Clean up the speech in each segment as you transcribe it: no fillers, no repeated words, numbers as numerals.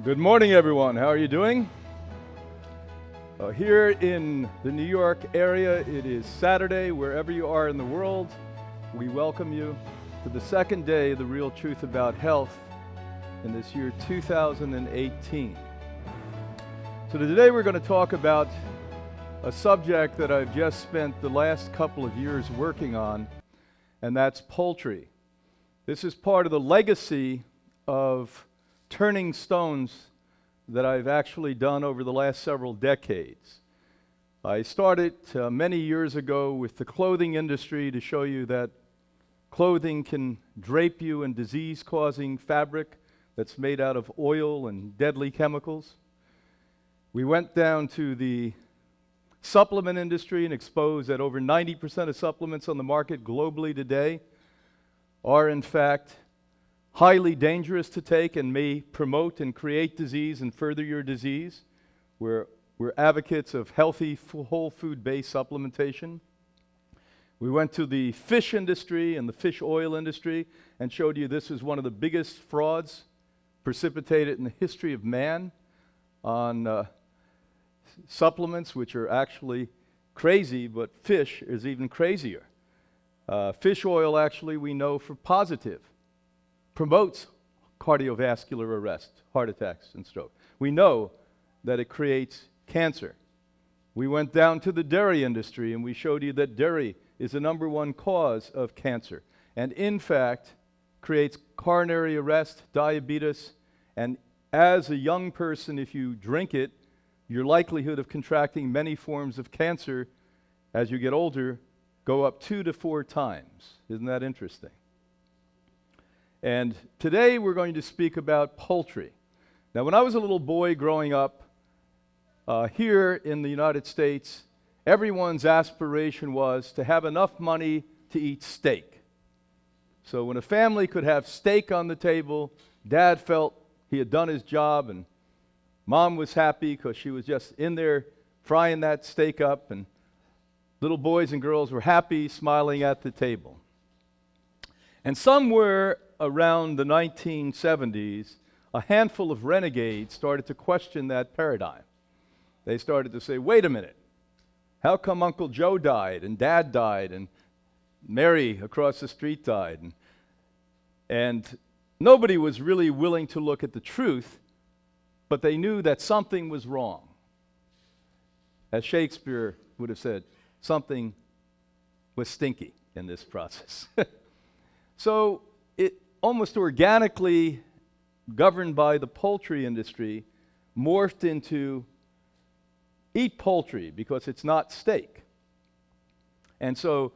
Good morning, everyone. How are you doing? Here in the New York area, it is Saturday. Wherever you are in the world, we welcome you to the second day of The Real Truth About Health in this year 2018. So today we're going to talk about a subject that I've just spent the last couple of years working on, and that's poultry. This is part of the legacy of turning stones that I've actually done over the last several decades. I started many years ago with the clothing industry to show you that clothing can drape you in disease-causing fabric that's made out of oil and deadly chemicals. We went down to the supplement industry and exposed that over 90% of supplements on the market globally today are in fact highly dangerous to take and may promote and create disease and further your disease. We're advocates of healthy, whole food-based supplementation. We went to the fish industry and the fish oil industry and showed you this is one of the biggest frauds precipitated in the history of man on supplements, which are actually crazy, but fish is even crazier. Fish oil, actually, we know for positive, promotes cardiovascular arrest, heart attacks, and stroke. We know that it creates cancer. We went down to the dairy industry and we showed you that dairy is the number one cause of cancer and in fact creates coronary arrest, diabetes, and as a young person, if you drink it, your likelihood of contracting many forms of cancer as you get older go up 2 to 4 times. Isn't that interesting? And today we're going to speak about poultry. Now, when I was a little boy growing up here in the United States, everyone's aspiration was to have enough money to eat steak. So when a family could have steak on the table, Dad felt he had done his job, and Mom was happy because she was just in there frying that steak up, and little boys and girls were happy, smiling at the table. And somewhere around the 1970s, a handful of renegades started to question that paradigm. They started to say, wait a minute, how come Uncle Joe died and Dad died and Mary across the street died? And nobody was really willing to look at the truth, but they knew that something was wrong. As Shakespeare would have said, something was stinky in this process. So it almost organically, governed by the poultry industry, morphed into eat poultry because it's not steak. And so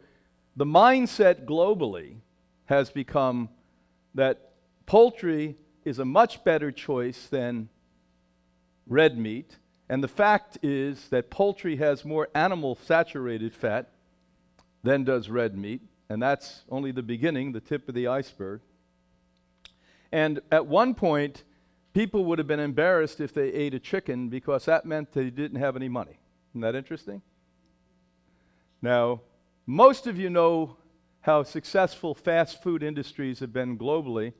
the mindset globally has become that poultry is a much better choice than red meat. And the fact is that poultry has more animal saturated fat than does red meat. And that's only the beginning, the tip of the iceberg. And at one point, people would have been embarrassed if they ate a chicken because that meant they didn't have any money. Isn't that interesting? Now, most of you know how successful fast food industries have been globally.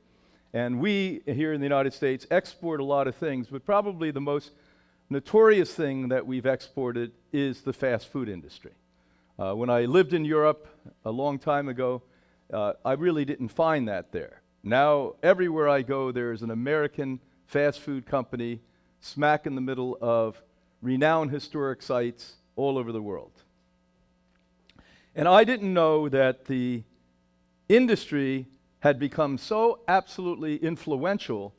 And we, here in the United States, export a lot of things, but probably the most notorious thing that we've exported is the fast food industry. When I lived in Europe a long time ago, I really didn't find that there. Now, everywhere I go, there's an American fast food company smack in the middle of renowned historic sites all over the world. And I didn't know that the industry had become so absolutely influential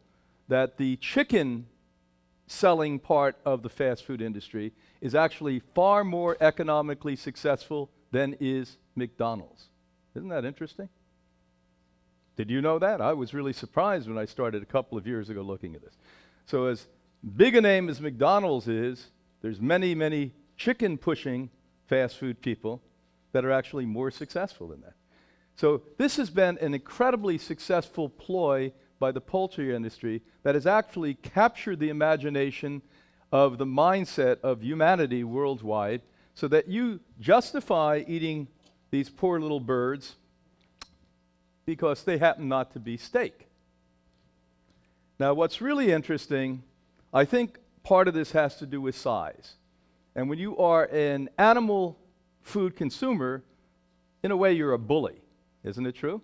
that the chicken selling part of the fast food industry is actually far more economically successful than is McDonald's. Isn't that interesting? Did you know that? I was really surprised when I started a couple of years ago looking at this. So as big a name as McDonald's is, there's many, many chicken-pushing fast food people that are actually more successful than that. So this has been an incredibly successful ploy by the poultry industry that has actually captured the imagination of the mindset of humanity worldwide so that you justify eating these poor little birds because they happen not to be steak. Now, what's really interesting I think part of this has to do with size. And when you are an animal food consumer, in a way you're a bully, isn't it true?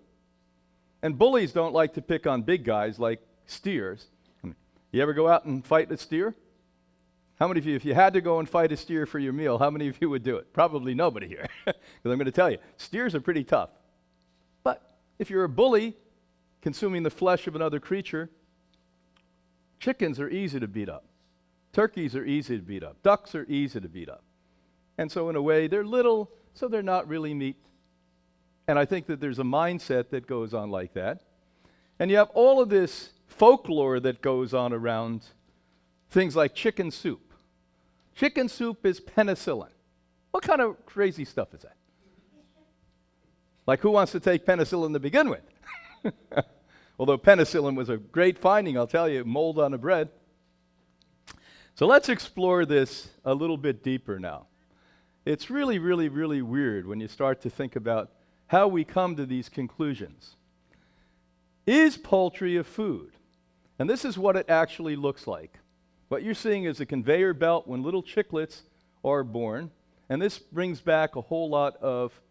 And bullies don't like to pick on big guys like steers. You ever go out and fight a steer? How many of you, if you had to go and fight a steer for your meal, how many of you would do it? Probably nobody here. Because I'm going to tell you, steers are pretty tough. But if you're a bully consuming the flesh of another creature, chickens are easy to beat up. Turkeys are easy to beat up. Ducks are easy to beat up. And so in a way, they're little, so they're not really meat. And I think that there's a mindset that goes on like that. And you have all of this folklore that goes on around things like chicken soup. Chicken soup is penicillin. What kind of crazy stuff is that? Like, who wants to take penicillin to begin with? Although penicillin was a great finding, I'll tell you, mold on a bread. So let's explore this a little bit deeper now. It's really, really, really weird when you start to think about how we come to these conclusions. Is poultry a food? And this is what it actually looks like. What you're seeing is a conveyor belt when little chicklets are born. And this brings back a whole lot of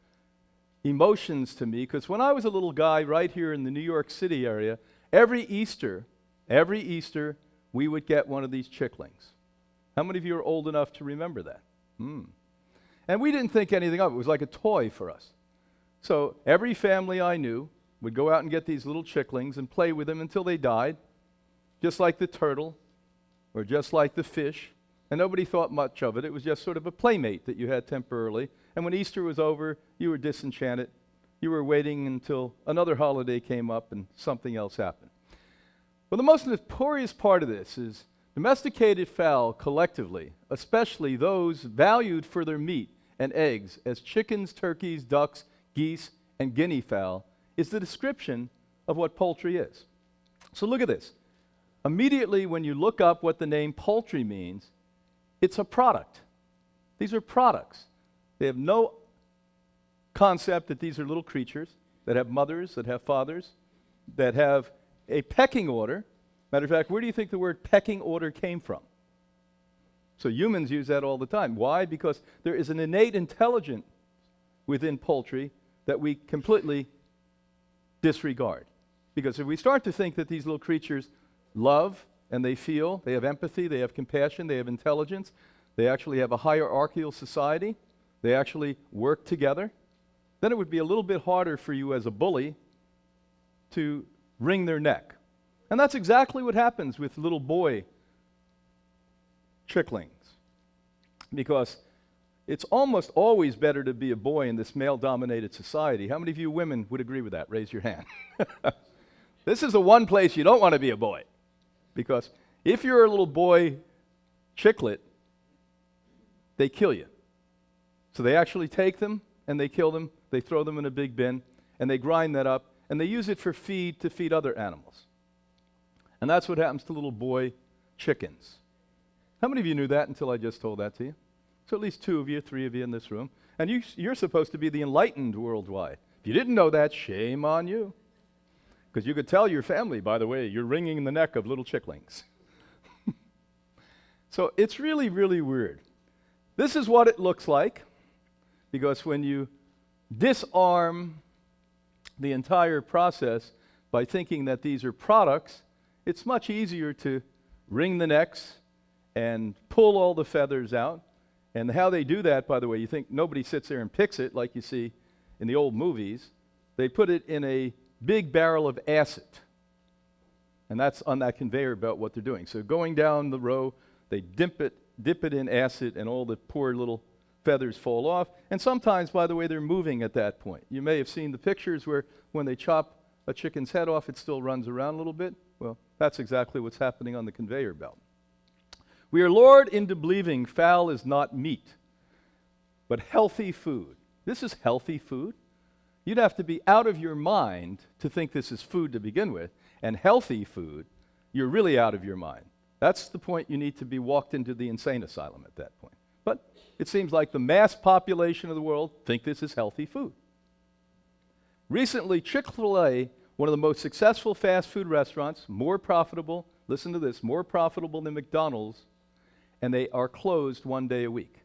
emotions to me, because when I was a little guy right here in the New York City area, every Easter, we would get one of these chicklings. How many of you are old enough to remember that? And we didn't think anything of it. It was like a toy for us. So every family I knew would go out and get these little chicklings and play with them until they died, just like the turtle or just like the fish. And nobody thought much of it. It was just sort of a playmate that you had temporarily. And when Easter was over, you were disenchanted. You were waiting until another holiday came up and something else happened. Well, the most notorious part of this is domesticated fowl collectively, especially those valued for their meat and eggs as chickens, turkeys, ducks, geese, and guinea fowl, is the description of what poultry is. So look at this. Immediately when you look up what the name poultry means, it's a product. These are products. They have no concept that these are little creatures that have mothers, that have fathers, that have a pecking order. Matter of fact, where do you think the word pecking order came from? So humans use that all the time. Why? Because there is an innate intelligence within poultry that we completely disregard. Because if we start to think that these little creatures love and they feel, they have empathy, they have compassion, they have intelligence, they actually have a hierarchical society, they actually work together, then it would be a little bit harder for you as a bully to wring their neck. And that's exactly what happens with little boy chicklings. Because it's almost always better to be a boy in this male-dominated society. How many of you women would agree with that? Raise your hand. This is the one place you don't want to be a boy. Because if you're a little boy chicklet, they kill you. So they actually take them and they kill them, they throw them in a big bin, and they grind that up, and they use it for feed to feed other animals. And that's what happens to little boy chickens. How many of you knew that until I just told that to you? So at least 2 of you, 3 of you in this room. And you're supposed to be the enlightened worldwide. If you didn't know that, shame on you. Because you could tell your family, by the way, you're wringing the neck of little chicklings. So it's really, really weird. This is what it looks like, because when you disarm the entire process by thinking that these are products, it's much easier to wring the necks and pull all the feathers out. And how they do that, by the way, you think nobody sits there and picks it like you see in the old movies. They put it in a big barrel of acid. And that's on that conveyor belt what they're doing. So going down the row, they dip it in acid, and all the poor little feathers fall off. And sometimes, by the way, they're moving at that point. You may have seen the pictures where when they chop a chicken's head off, it still runs around a little bit. Well, that's exactly what's happening on the conveyor belt. We are lured into believing fowl is not meat, but healthy food. This is healthy food. You'd have to be out of your mind to think this is food to begin with. And healthy food, you're really out of your mind. That's the point you need to be walked into the insane asylum at that point. But it seems like the mass population of the world think this is healthy food. Recently, Chick-fil-A, one of the most successful fast food restaurants, more profitable, listen to this, more profitable than McDonald's, and they are closed 1 day a week.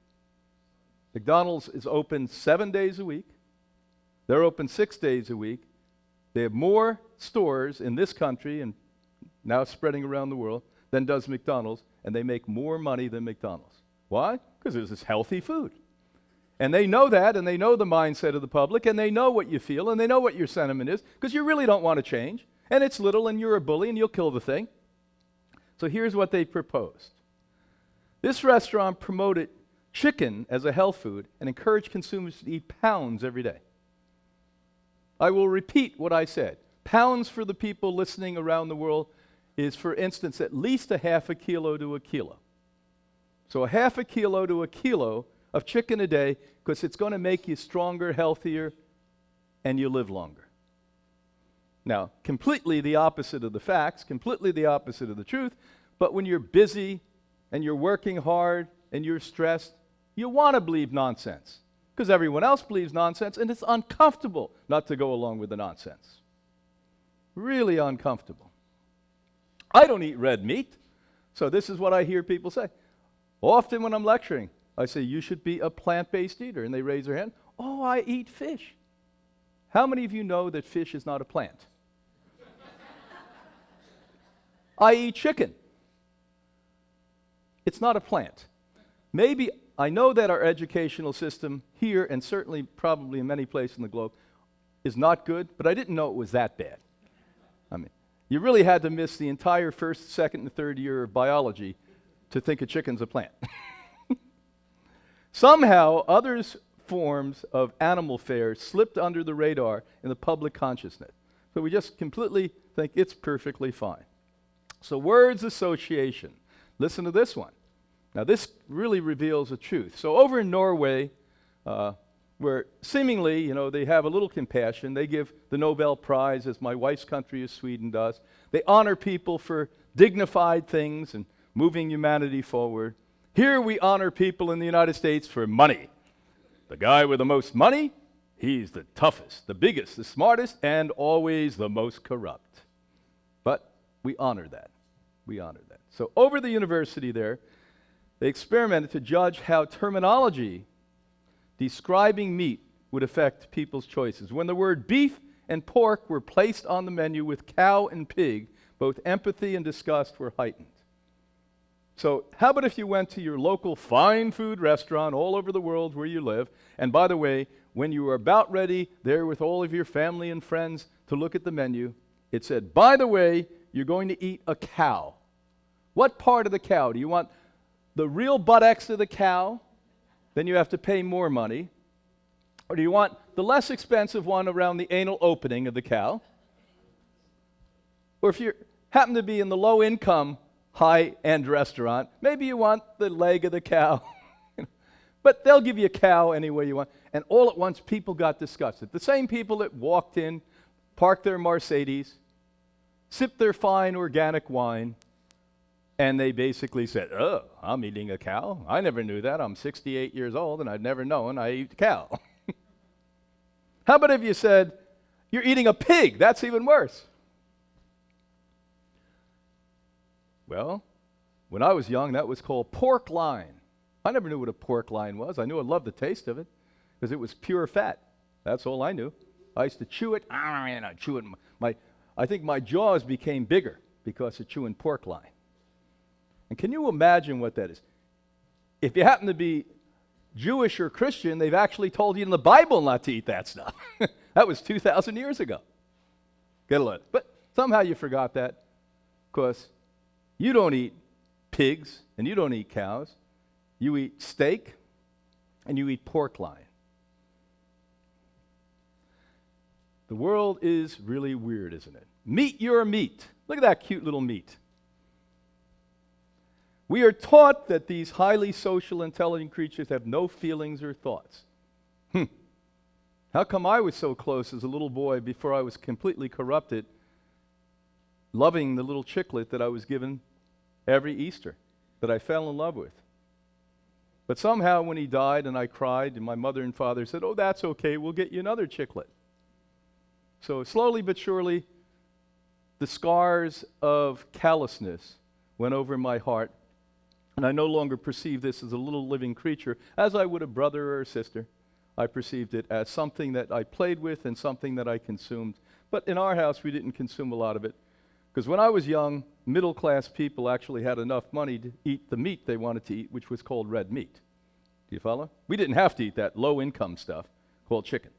McDonald's is open 7 days a week. They're open 6 days a week. They have more stores in this country and now spreading around the world than does McDonald's, and they make more money than McDonald's. Why? Because there's this healthy food. And they know that, and they know the mindset of the public, and they know what you feel, and they know what your sentiment is, because you really don't want to change. And it's little, and you're a bully, and you'll kill the thing. So here's what they proposed. This restaurant promoted chicken as a health food and encouraged consumers to eat pounds every day. I will repeat what I said. Pounds for the people listening around the world is, for instance, at least a half a kilo to a kilo. So a half a kilo to a kilo of chicken a day, because it's going to make you stronger, healthier, and you live longer. Now, completely the opposite of the facts, completely the opposite of the truth, but when you're busy and you're working hard and you're stressed, you want to believe nonsense, because everyone else believes nonsense, and it's uncomfortable not to go along with the nonsense. Really uncomfortable. I don't eat red meat, so this is what I hear people say. Often when I'm lecturing, I say, you should be a plant-based eater, and they raise their hand. Oh, I eat fish. How many of you know that fish is not a plant? I eat chicken. It's not a plant. Maybe, I know that our educational system here, and certainly probably in many places in the globe, is not good, but I didn't know it was that bad. I mean, you really had to miss the entire first, second, and third year of biology to think a chicken's a plant. Somehow, other forms of animal fare slipped under the radar in the public consciousness. So we just completely think it's perfectly fine. So words association. Listen to this one. Now this really reveals the truth. So over in Norway, where seemingly, they have a little compassion, they give the Nobel Prize, as my wife's country of Sweden does. They honor people for dignified things and moving humanity forward. Here we honor people in the United States for money. The guy with the most money, he's the toughest, the biggest, the smartest, and always the most corrupt. But we honor that. We honor that. So over the university there, they experimented to judge how terminology describing meat would affect people's choices. When the word beef and pork were placed on the menu with cow and pig, both empathy and disgust were heightened. So how about if you went to your local fine food restaurant all over the world where you live, and by the way, when you were about ready there with all of your family and friends to look at the menu, it said, by the way, you're going to eat a cow. What part of the cow? Do you want the real buttocks of the cow? Then you have to pay more money. Or do you want the less expensive one around the anal opening of the cow? Or if you happen to be in the low-income, high-end restaurant, maybe you want the leg of the cow. But they'll give you a cow any way you want. And all at once, people got disgusted. The same people that walked in, parked their Mercedes, sipped their fine organic wine, and they basically said, oh, I'm eating a cow? I never knew that. I'm 68 years old, and I'd never known I eat cow. How about if you said, you're eating a pig? That's even worse. Well, when I was young, that was called pork loin. I never knew what a pork loin was. I knew I loved the taste of it because it was pure fat. That's all I knew. I used to chew it. I chew it. I think my jaws became bigger because of chewing pork loin. And can you imagine what that is? If you happen to be Jewish or Christian, they've actually told you in the Bible not to eat that stuff. That was 2,000 years ago. Get a look. But somehow you forgot that because you don't eat pigs and you don't eat cows. You eat steak and you eat pork loin. The world is really weird, isn't it? Meat your meat. Look at that cute little meat. We are taught that these highly social, intelligent creatures have no feelings or thoughts. How come I was so close as a little boy before I was completely corrupted, loving the little chicklet that I was given every Easter, that I fell in love with? But somehow when he died and I cried, and my mother and father said, oh, that's okay, we'll get you another chicklet. So slowly but surely, the scars of callousness went over my heart, and I no longer perceive this as a little living creature, as I would a brother or a sister. I perceived it as something that I played with and something that I consumed. But in our house, we didn't consume a lot of it, because when I was young, middle-class people actually had enough money to eat the meat they wanted to eat, which was called red meat. Do you follow? We didn't have to eat that low-income stuff called chicken.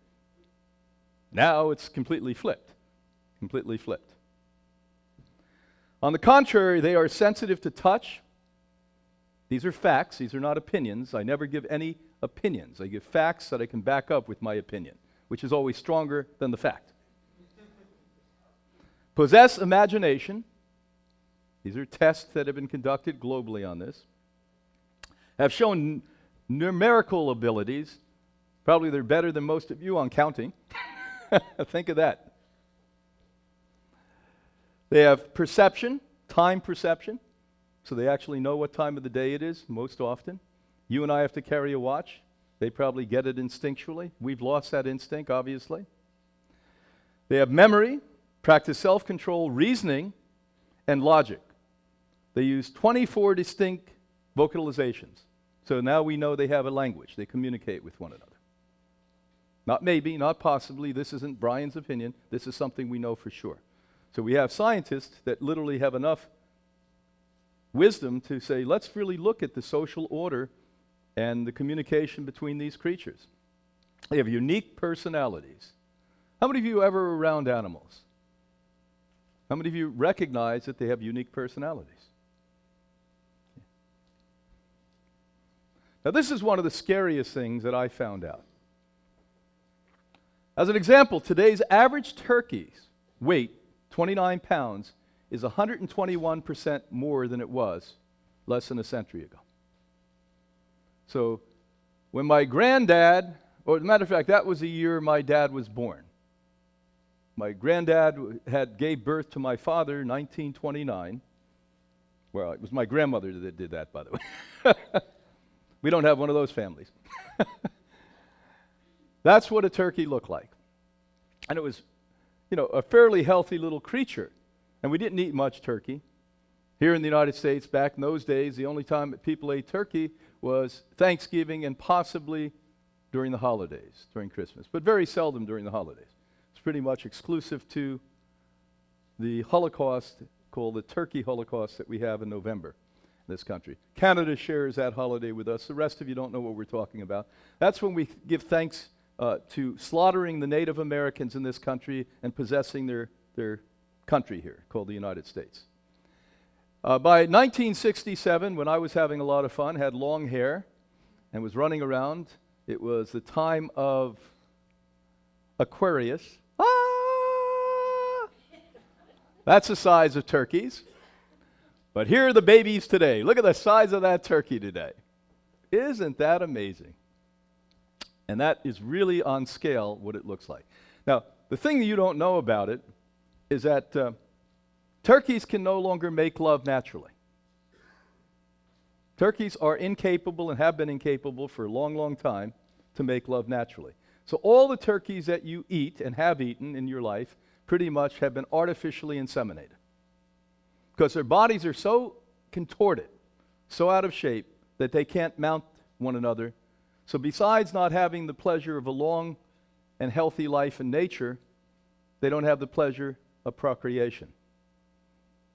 Now it's completely flipped. Completely flipped. On the contrary, they are sensitive to touch. These are facts. These are not opinions. I never give any opinions. I give facts that I can back up with my opinion, which is always stronger than the fact. Possess imagination. These are tests that have been conducted globally on this. Have shown numerical abilities. Probably they're better than most of you on counting. Think of that. They have perception, time perception, so they actually know what time of the day it is most often. You and I have to carry a watch. They probably get it instinctually. We've lost that instinct, obviously. They have memory, practice self-control, reasoning, and logic. They use 24 distinct vocalizations. So now we know they have a language. They communicate with one another. Not maybe, not possibly. This isn't Brian's opinion. This is something we know for sure. So we have scientists that literally have enough wisdom to say, let's really look at the social order and the communication between these creatures. They have unique personalities. How many of you ever were around animals? How many of you recognize that they have unique personalities? Now, this is one of the scariest things that I found out. As an example, today's average turkey's weight, 29 pounds, is 121% more than it was less than a century ago. So when my granddad, or as a matter of fact, that was the year my dad was born. My granddad gave birth to my father in 1929. Well, it was my grandmother that did that, by the way. We don't have one of those families. That's what a turkey looked like. And it was, a fairly healthy little creature. And we didn't eat much turkey. Here in the United States, back in those days, the only time that people ate turkey was Thanksgiving and possibly during the holidays, during Christmas, but very seldom during the holidays. It's pretty much exclusive to the Holocaust, called the Turkey Holocaust, that we have in November in this country. Canada shares that holiday with us. The rest of you don't know what we're talking about. That's when we give thanks to slaughtering the Native Americans in this country and possessing their country here, called the United States. By 1967, when I was having a lot of fun, had long hair, and was running around, it was the time of Aquarius. Ah! That's the size of turkeys. But here are the babies today. Look at the size of that turkey today. Isn't that amazing? And that is really on scale what it looks like. Now, the thing that you don't know about it is that turkeys can no longer make love naturally. Turkeys are incapable and have been incapable for a long, long time to make love naturally. So all the turkeys that you eat and have eaten in your life pretty much have been artificially inseminated, because their bodies are so contorted, so out of shape, that they can't mount one another. So besides not having the pleasure of a long and healthy life in nature, they don't have the pleasure of procreation.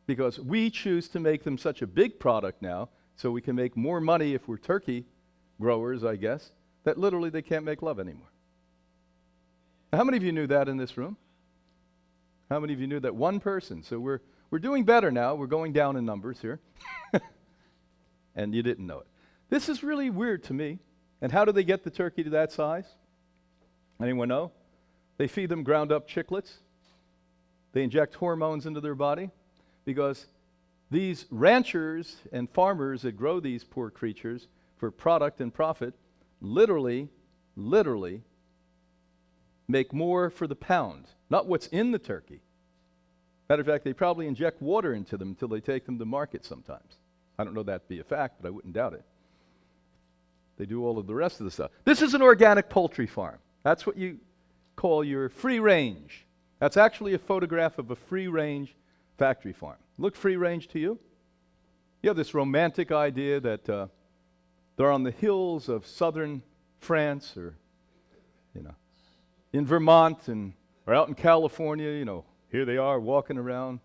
Because we choose to make them such a big product now, so we can make more money if we're turkey growers, I guess, that literally they can't make love anymore. Now, how many of you knew that in this room? How many of you knew that? One person. So we're doing better now. We're going down in numbers here. And you didn't know it. This is really weird to me. And how do they get the turkey to that size? Anyone know? They feed them ground up chiclets. They inject hormones into their body, because these ranchers and farmers that grow these poor creatures for product and profit literally make more for the pound, not what's in the turkey. Matter of fact, they probably inject water into them until they take them to market sometimes. I don't know that to be a fact, but I wouldn't doubt it. They do all of the rest of the stuff. This is an organic poultry farm. That's what you call your free range. That's actually a photograph of a free range factory farm. Look free range to you? You have this romantic idea that they're on the hills of southern France or, in Vermont or out in California, here they are walking around,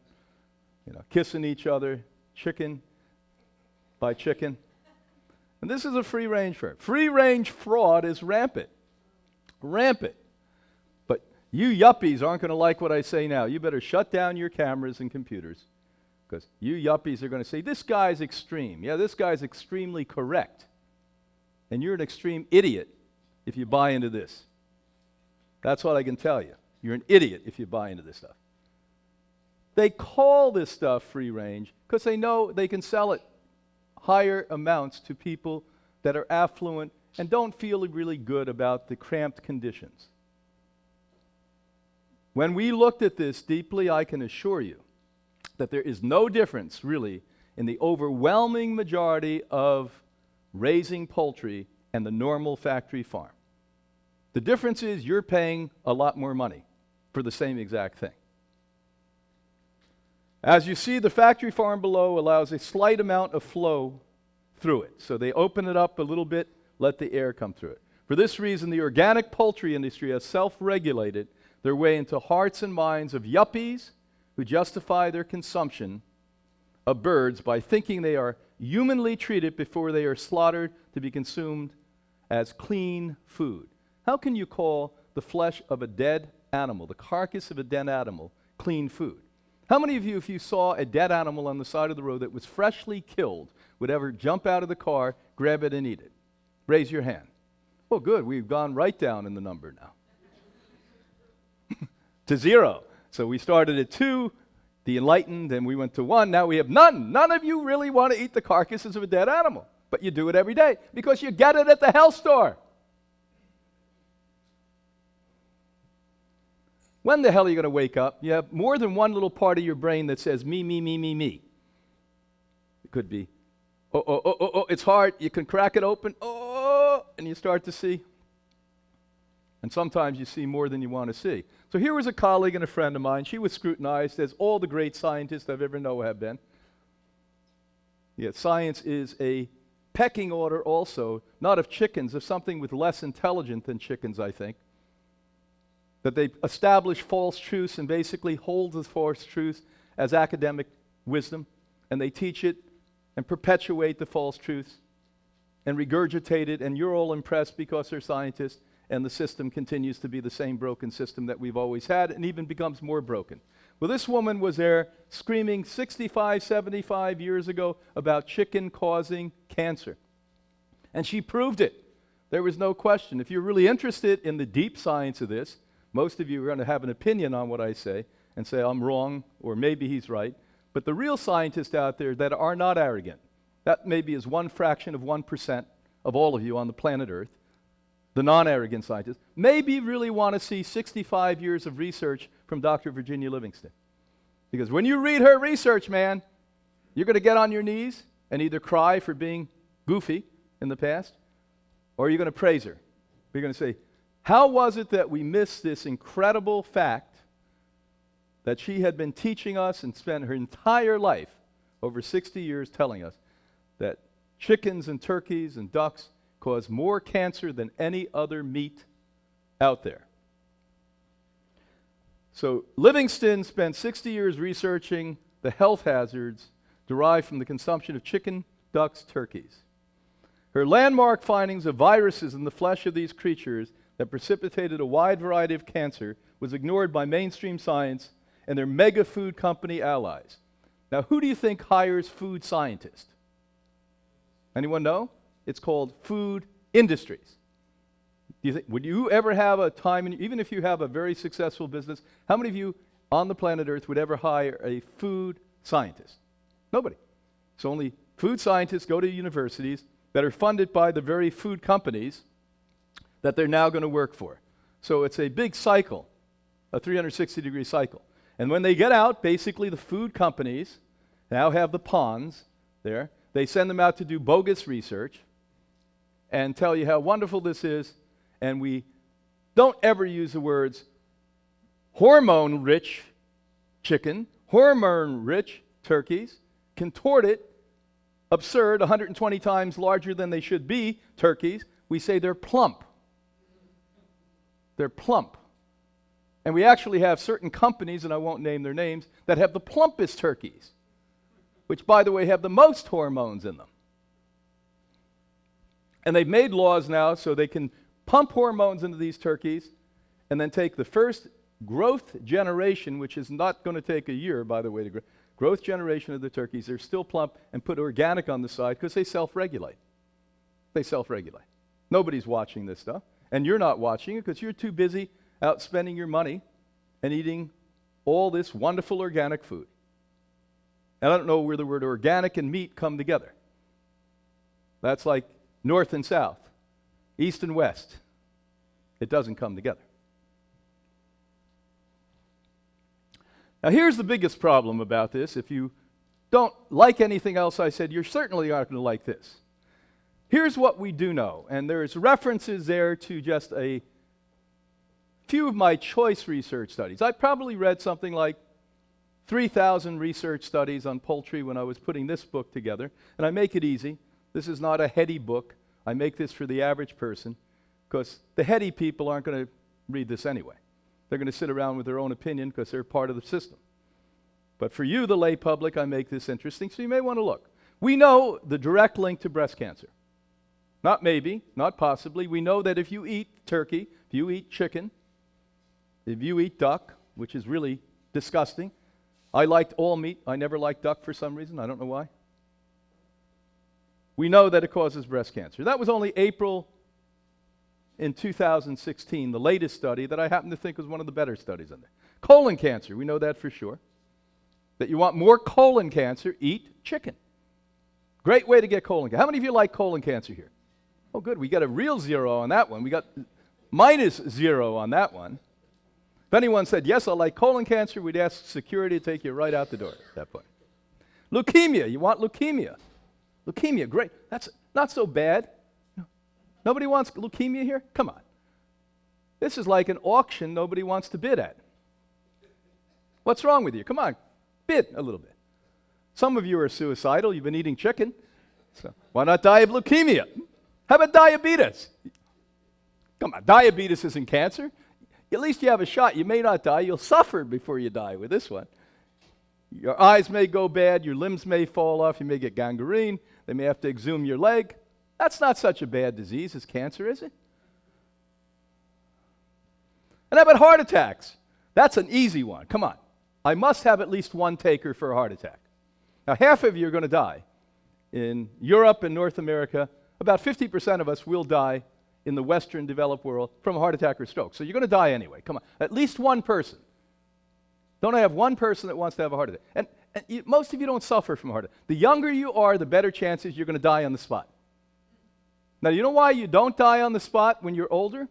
kissing each other, chicken by chicken. And this is a free range farm. Free range fraud is rampant. Rampant. But you yuppies aren't going to like what I say now. You better shut down your cameras and computers, because you yuppies are going to say, this guy's extreme. Yeah, this guy's extremely correct. And you're an extreme idiot if you buy into this. That's what I can tell you. You're an idiot if you buy into this stuff. They call this stuff free range because they know they can sell it higher amounts to people that are affluent and don't feel really good about the cramped conditions. When we looked at this deeply, I can assure you that there is no difference really in the overwhelming majority of raising poultry and the normal factory farm. The difference is you're paying a lot more money for the same exact thing. As you see, the factory farm below allows a slight amount of flow through it. So they open it up a little bit, let the air come through it. For this reason, the organic poultry industry has self-regulated their way into hearts and minds of yuppies who justify their consumption of birds by thinking they are humanly treated before they are slaughtered to be consumed as clean food. How can you call the flesh of a dead animal, the carcass of a dead animal, clean food? How many of you, if you saw a dead animal on the side of the road that was freshly killed, would ever jump out of the car, grab it, and eat it? Raise your hand. Well, good. We've gone right down in the number now. To 0. So we started at 2, the enlightened, and we went to 1. Now we have none. None of you really want to eat the carcasses of a dead animal. But you do it every day because you get it at the health store. When the hell are you going to wake up? You have more than one little part of your brain that says me, me, me, me, me. It could be, it's hard. You can crack it open, and you start to see. And sometimes you see more than you want to see. So here was a colleague and a friend of mine. She was scrutinized, as all the great scientists I've ever known have been. Yet science is a pecking order also, not of chickens, of something with less intelligent than chickens, I think. That they establish false truths and basically hold the false truths as academic wisdom, and they teach it and perpetuate the false truths and regurgitate it, and you're all impressed because they're scientists, and the system continues to be the same broken system that we've always had and even becomes more broken. Well, this woman was there screaming 65, 75 years ago about chicken causing cancer. And she proved it. There was no question. If you're really interested in the deep science of this, most of you are going to have an opinion on what I say and say I'm wrong or maybe he's right. But the real scientists out there that are not arrogant, that maybe is 1% of all of you on the planet Earth, the non-arrogant scientists, maybe really want to see 65 years of research from Dr. Virginia Livingston. Because when you read her research, man, you're going to get on your knees and either cry for being goofy in the past, or you're going to praise her. You're going to say, how was it that we missed this incredible fact that she had been teaching us and spent her entire life, over 60 years, telling us that chickens and turkeys and ducks cause more cancer than any other meat out there. So Livingston spent 60 years researching the health hazards derived from the consumption of chicken, ducks, turkeys. Her landmark findings of viruses in the flesh of these creatures that precipitated a wide variety of cancer was ignored by mainstream science and their mega food company allies. Now, who do you think hires food scientists? Anyone know? It's called food industries. Would you ever have a time, even if you have a very successful business, how many of you on the planet Earth would ever hire a food scientist? Nobody. So only food scientists go to universities that are funded by the very food companies that they're now going to work for. So it's a big cycle, a 360-degree cycle. And when they get out, basically the food companies now have the ponds there. They send them out to do bogus research and tell you how wonderful this is, and we don't ever use the words hormone-rich chicken, hormone-rich turkeys, contorted, absurd, 120 times larger than they should be turkeys. We say they're plump. They're plump. And we actually have certain companies, and I won't name their names, that have the plumpest turkeys, which, by the way, have the most hormones in them. And they've made laws now so they can pump hormones into these turkeys and then take the first growth generation, which is not going to take a year, by the way, to grow. Growth generation of the turkeys, they're still plump, and put organic on the side because they self-regulate. They self-regulate. Nobody's watching this stuff, and you're not watching it because you're too busy out spending your money and eating all this wonderful organic food. And I don't know where the word organic and meat come together. That's like north and south, east and west. It doesn't come together. Now, here's the biggest problem about this. If you don't like anything else I said, you're certainly not going to like this. Here's what we do know, and there's references there to just a few of my choice research studies. I probably read something like 3,000 research studies on poultry when I was putting this book together, and I make it easy. This is not a heady book. I make this for the average person, because the heady people aren't going to read this anyway. They're going to sit around with their own opinion because they're part of the system. But for you, the lay public, I make this interesting, so you may want to look. We know the direct link to breast cancer. Not maybe, not possibly. We know that if you eat turkey, if you eat chicken, if you eat duck, which is really disgusting. I liked all meat. I never liked duck for some reason. I don't know why. We know that it causes breast cancer. That was only April in 2016, the latest study that I happen to think was one of the better studies in there. Colon cancer, we know that for sure. That you want more colon cancer, eat chicken. Great way to get colon cancer. How many of you like colon cancer here? Oh, good. We got a real zero on that one. We got -0 on that one. If anyone said, yes, I like colon cancer, we'd ask security to take you right out the door at that point. Leukemia, you want leukemia. Leukemia, great. That's not so bad. Nobody wants leukemia here? Come on. This is like an auction nobody wants to bid at. What's wrong with you? Come on, bid a little bit. Some of you are suicidal. You've been eating chicken. So why not die of leukemia? How about diabetes? Come on, diabetes isn't cancer. At least you have a shot. You may not die. You'll suffer before you die with this one. Your eyes may go bad. Your limbs may fall off. You may get gangrene. They may have to exhume your leg. That's not such a bad disease as cancer, is it? And how about heart attacks? That's an easy one. Come on. I must have at least one taker for a heart attack. Now, half of you are going to die. In Europe and North America, about 50% of us will die in the Western developed world from a heart attack or stroke. So you're going to die anyway. Come on. At least one person. Don't I have one person that wants to have a heart attack? And most of you don't suffer from a heart attack. The younger you are, the better chances you're going to die on the spot. Now, you know why you don't die on the spot when you're older?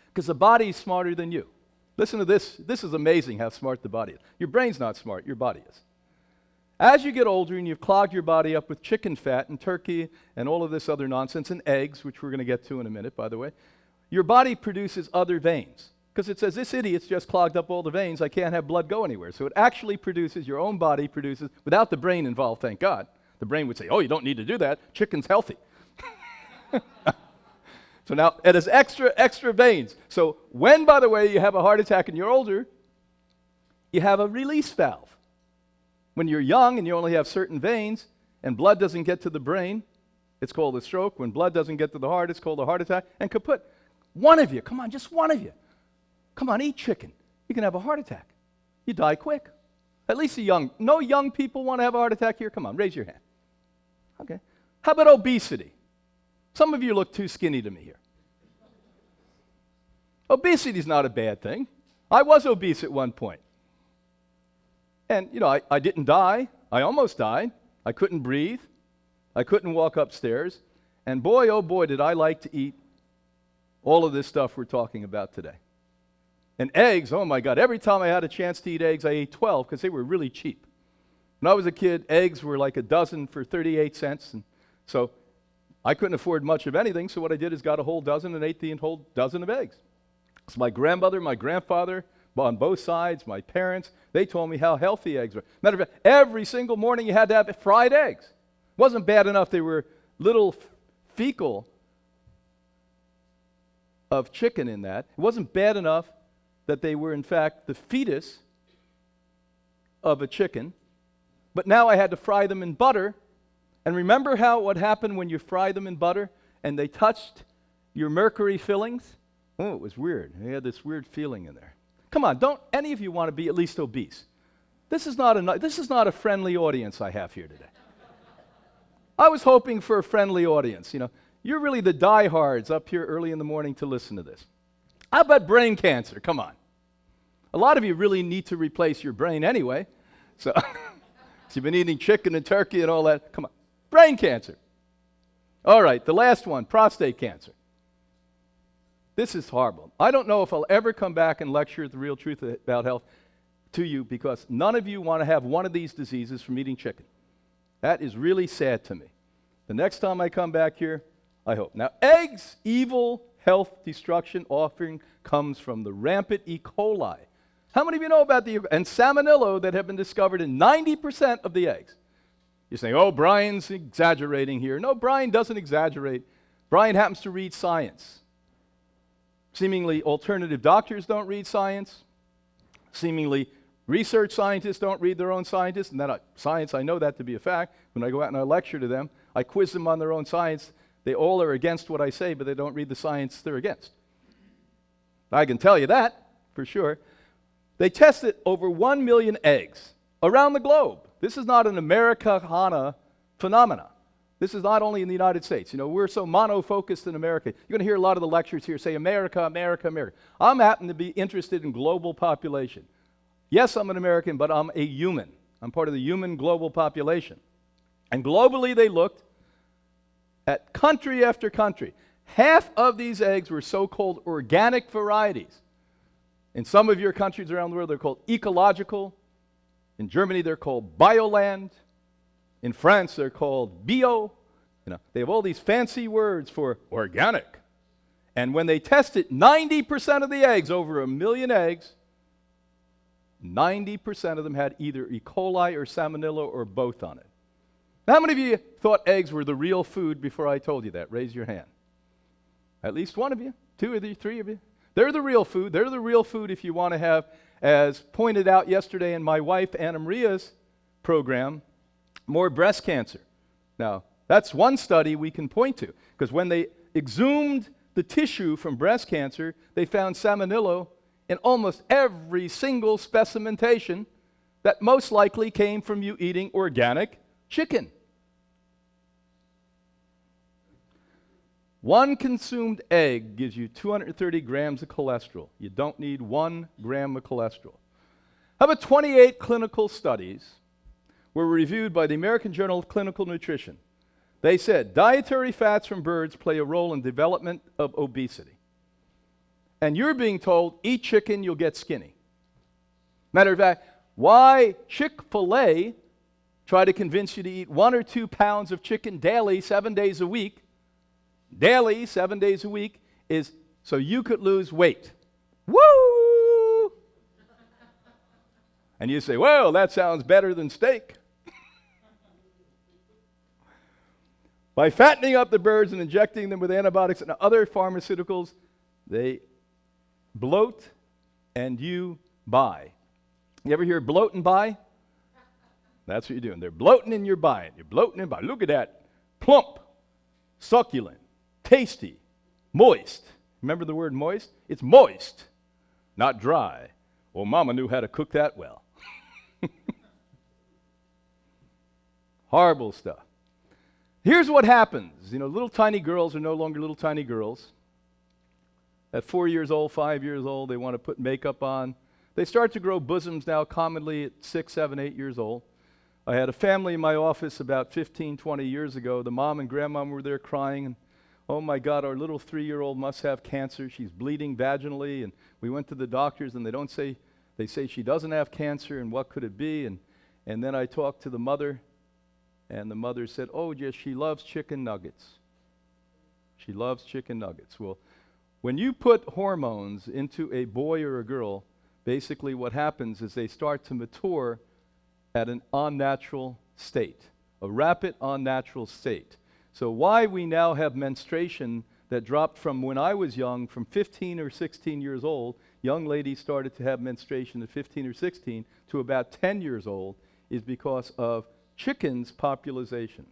Because the body's smarter than you. Listen to this. This is amazing how smart the body is. Your brain's not smart. Your body is. As you get older and you've clogged your body up with chicken fat and turkey and all of this other nonsense and eggs, which we're going to get to in a minute, by the way, your body produces other veins. Because it says, this idiot's just clogged up all the veins. I can't have blood go anywhere. So it actually produces, your own body produces, without the brain involved, thank God. The brain would say, oh, you don't need to do that. Chicken's healthy. So now it has extra veins. So when, by the way, you have a heart attack and you're older, you have a release valve. When you're young and you only have certain veins and blood doesn't get to the brain, it's called a stroke. When blood doesn't get to the heart, it's called a heart attack. And kaput. One of you, come on, just one of you. Come on, eat chicken. You can have a heart attack. You die quick. At least no young people want to have a heart attack here? Come on, raise your hand. Okay. How about obesity? Some of you look too skinny to me here. Obesity is not a bad thing. I was obese at one point. And, you know, I didn't die. I almost died. I couldn't breathe. I couldn't walk upstairs. And boy, oh boy, did I like to eat all of this stuff we're talking about today. And eggs, oh my God, every time I had a chance to eat eggs, I ate 12 because they were really cheap. When I was a kid, eggs were like a dozen for 38 cents. And so I couldn't afford much of anything, so what I did is got a whole dozen and ate the whole dozen of eggs. So my grandmother, my grandfather, on both sides, my parents, they told me how healthy eggs were. Matter of fact, every single morning you had to have fried eggs. It wasn't bad enough they were little fecal of chicken in that. It wasn't bad enough that they were, in fact, the fetus of a chicken. But now I had to fry them in butter. And remember what happened when you fry them in butter and they touched your mercury fillings? Oh, it was weird. They had this weird feeling in there. Come on, don't any of you want to be at least obese? This is not a friendly audience I have here today. I was hoping for a friendly audience. You know, you're really the diehards up here early in the morning to listen to this. How about brain cancer? Come on. A lot of you really need to replace your brain anyway. So you've been eating chicken and turkey and all that. Come on. Brain cancer. All right, the last one, prostate cancer. This is horrible. I don't know if I'll ever come back and lecture the real truth about health to you because none of you want to have one of these diseases from eating chicken. That is really sad to me. The next time I come back here, I hope. Now, eggs, evil health destruction offering comes from the rampant E. coli. How many of you know about and salmonella that have been discovered in 90% of the eggs? You're saying, oh, Brian's exaggerating here. No, Brian doesn't exaggerate. Brian happens to read science. Seemingly alternative doctors don't read science. Seemingly research scientists don't read their own scientists. And science, I know that to be a fact. When I go out and I lecture to them, I quiz them on their own science. They all are against what I say, but they don't read the science they're against. I can tell you that for sure. They tested over 1 million eggs around the globe. This is not an Americana phenomena. This is not only in the United States. You know, we're so mono-focused in America. You're going to hear a lot of the lectures here say America, America, America. I'm happen to be interested in global population. Yes, I'm an American, but I'm a human. I'm part of the human global population. And globally, they looked at country after country. Half of these eggs were so-called organic varieties. In some of your countries around the world, they're called ecological. In Germany, they're called bioland. In France, they're called bio. You know, they have all these fancy words for organic. And when they tested 90% of the eggs, over 1 million eggs, 90% of them had either E. coli or salmonella or both on it. Now, how many of you thought eggs were the real food before I told you that? Raise your hand. At least one of you, 2 of you, 3 of you. They're the real food. They're the real food if you want to have, as pointed out yesterday in my wife Anna Maria's program, more breast cancer. Now, that's one study we can point to, because when they exhumed the tissue from breast cancer, they found salmonella in almost every single specimentation that most likely came from you eating organic chicken. One consumed egg gives you 230 grams of cholesterol. You don't need 1 gram of cholesterol. How about 28 clinical studies were reviewed by the American Journal of Clinical Nutrition? They said dietary fats from birds play a role in development of obesity. And you're being told, eat chicken, you'll get skinny. Matter of fact, why Chick-fil-A try to convince you to eat 1 or 2 pounds of chicken daily, 7 days a week, daily, 7 days a week, is so you could lose weight. Woo! And you say, well, that sounds better than steak. By fattening up the birds and injecting them with antibiotics and other pharmaceuticals, they bloat and you buy. You ever hear bloat and buy? That's what you're doing. They're bloating and you're buying. You're bloating and buying. Look at that. Plump, succulent, tasty, moist. Remember the word moist? It's moist, not dry. Well, Mama knew how to cook that well. Horrible stuff. Here's what happens. You know, little tiny girls are no longer little tiny girls. At 4 years old, 5 years old, they want to put makeup on. They start to grow bosoms now, commonly at 6, 7, 8 years old. I had a family in my office about 15, 20 years ago. The mom and grandmom were there crying, and oh my God, our little 3-year-old must have cancer. She's bleeding vaginally, and we went to the doctors, and they say she doesn't have cancer, and what could it be? And then I talked to the mother, and the mother said, oh, yes, she loves chicken nuggets. She loves chicken nuggets. Well, when you put hormones into a boy or a girl, basically what happens is they start to mature at an unnatural state, a rapid unnatural state. So why we now have menstruation that dropped from when I was young, from 15 or 16 years old, young ladies started to have menstruation at 15 or 16 to about 10 years old, is because of chickens' population.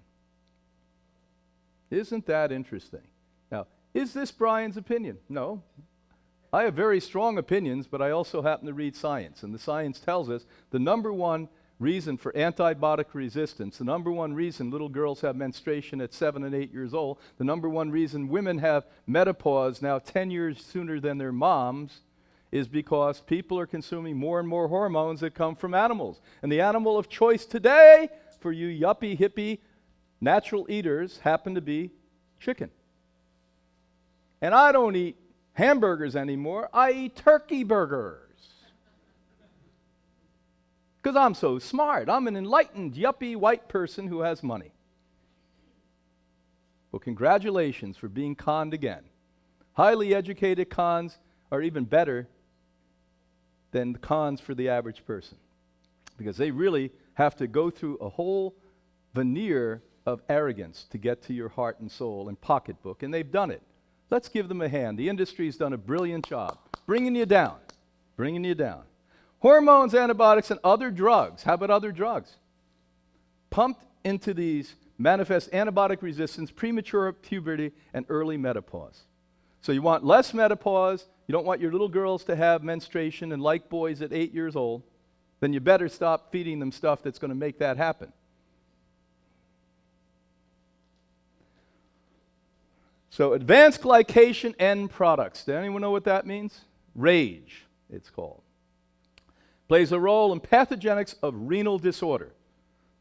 Isn't that interesting? Now, is this Brian's opinion? No. I have very strong opinions, but I also happen to read science, and the science tells us the number one reason for antibiotic resistance, the number one reason little girls have menstruation at 7 and 8 years old, the number one reason women have menopause now 10 years sooner than their moms, is because people are consuming more and more hormones that come from animals. And the animal of choice today for you yuppie, hippie, natural eaters happen to be chicken. And I don't eat hamburgers anymore. I eat turkey burgers. Because I'm so smart. I'm an enlightened, yuppie, white person who has money. Well, congratulations for being conned again. Highly educated cons are even better than the cons for the average person, because they really have to go through a whole veneer of arrogance to get to your heart and soul and pocketbook, and they've done it. Let's give them a hand. The industry's done a brilliant job bringing you down, bringing you down. Hormones, antibiotics, and other drugs. How about other drugs? Pumped into these manifest antibiotic resistance, premature puberty, and early menopause. So you want less menopause, you don't want your little girls to have menstruation and like boys at 8 years old, then you better stop feeding them stuff that's going to make that happen. So advanced glycation end products. Does anyone know what that means? RAGE, it's called. Plays a role in pathogenics of renal disorder.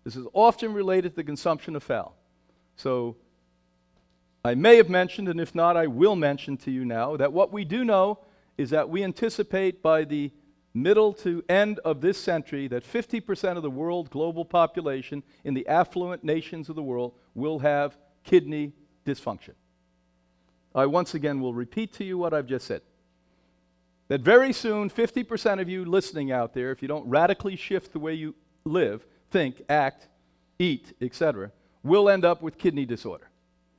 This is often related to the consumption of fowl. So I may have mentioned, and if not, I will mention to you now, that what we do know is that we anticipate by the middle to end of this century that 50% of the world global population in the affluent nations of the world will have kidney dysfunction. I once again will repeat to you what I've just said. That very soon, 50% of you listening out there, if you don't radically shift the way you live, think, act, eat, etc., will end up with kidney disorder.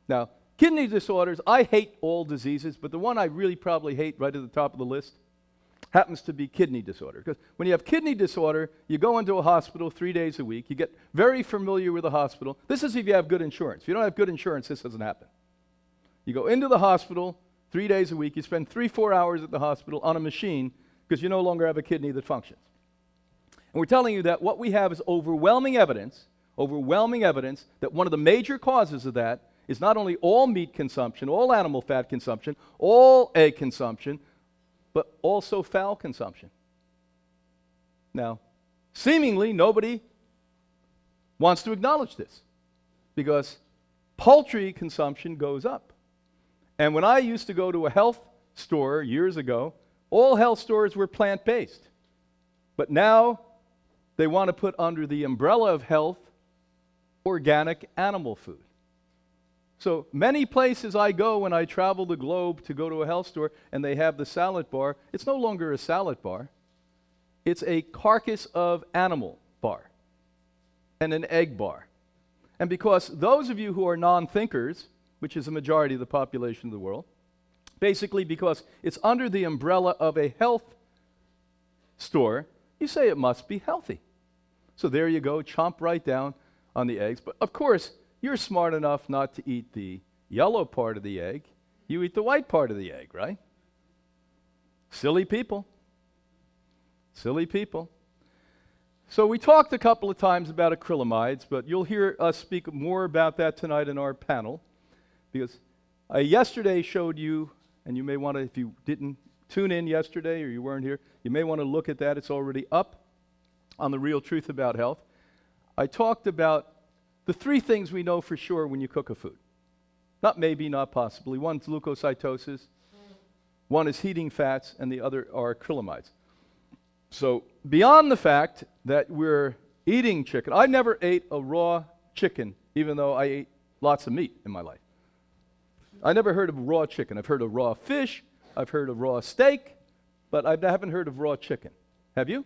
Now, kidney disorders, I hate all diseases, but the one I really probably hate right at the top of the list happens to be kidney disorder. Because when you have kidney disorder, you go into a hospital 3 days a week, you get very familiar with the hospital. This is if you have good insurance. If you don't have good insurance, this doesn't happen. You go into the hospital 3 days a week, you spend 3-4 hours at the hospital on a machine because you no longer have a kidney that functions. And we're telling you that what we have is overwhelming evidence that one of the major causes of that is not only all meat consumption, all animal fat consumption, all egg consumption, but also fowl consumption. Now, seemingly nobody wants to acknowledge this because poultry consumption goes up. And when I used to go to a health store years ago, all health stores were plant-based. But now they want to put under the umbrella of health organic animal food. So many places I go when I travel the globe to go to a health store and they have the salad bar, it's no longer a salad bar. It's a carcass of animal bar and an egg bar. And because those of you who are non-thinkers, which is a majority of the population of the world, basically because it's under the umbrella of a health store, you say it must be healthy. So there you go, chomp right down on the eggs. But of course, you're smart enough not to eat the yellow part of the egg. You eat the white part of the egg, right? Silly people. Silly people. So we talked a couple of times about acrylamides, but you'll hear us speak more about that tonight in our panel. Because I yesterday showed you, and you may want to, if you didn't tune in yesterday or you weren't here, you may want to look at that. It's already up on The Real Truth About Health. I talked about the 3 things we know for sure when you cook a food. Not maybe, not possibly. One's leukocytosis, one is heating fats, and the other are acrylamides. So beyond the fact that we're eating chicken, I never ate a raw chicken, even though I ate lots of meat in my life. I never heard of raw chicken. I've heard of raw fish, I've heard of raw steak, but I haven't heard of raw chicken. Have you?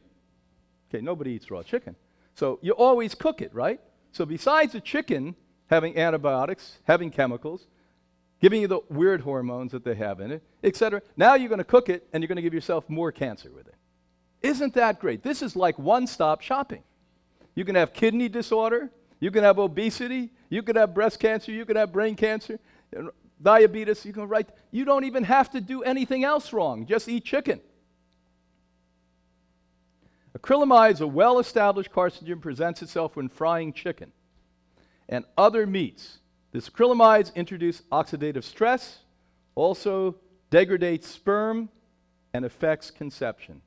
Okay, nobody eats raw chicken. So you always cook it, right? So besides the chicken having antibiotics, having chemicals, giving you the weird hormones that they have in it, etc., now you're going to cook it and you're going to give yourself more cancer with it. Isn't that great? This is like one-stop shopping. You can have kidney disorder, you can have obesity, you can have breast cancer, you can have brain cancer, diabetes, you don't even have to do anything else wrong. Just eat chicken. Acrylamide is a well-established carcinogen, presents itself when frying chicken and other meats. This acrylamides introduce oxidative stress, also degrades sperm, and affects conception.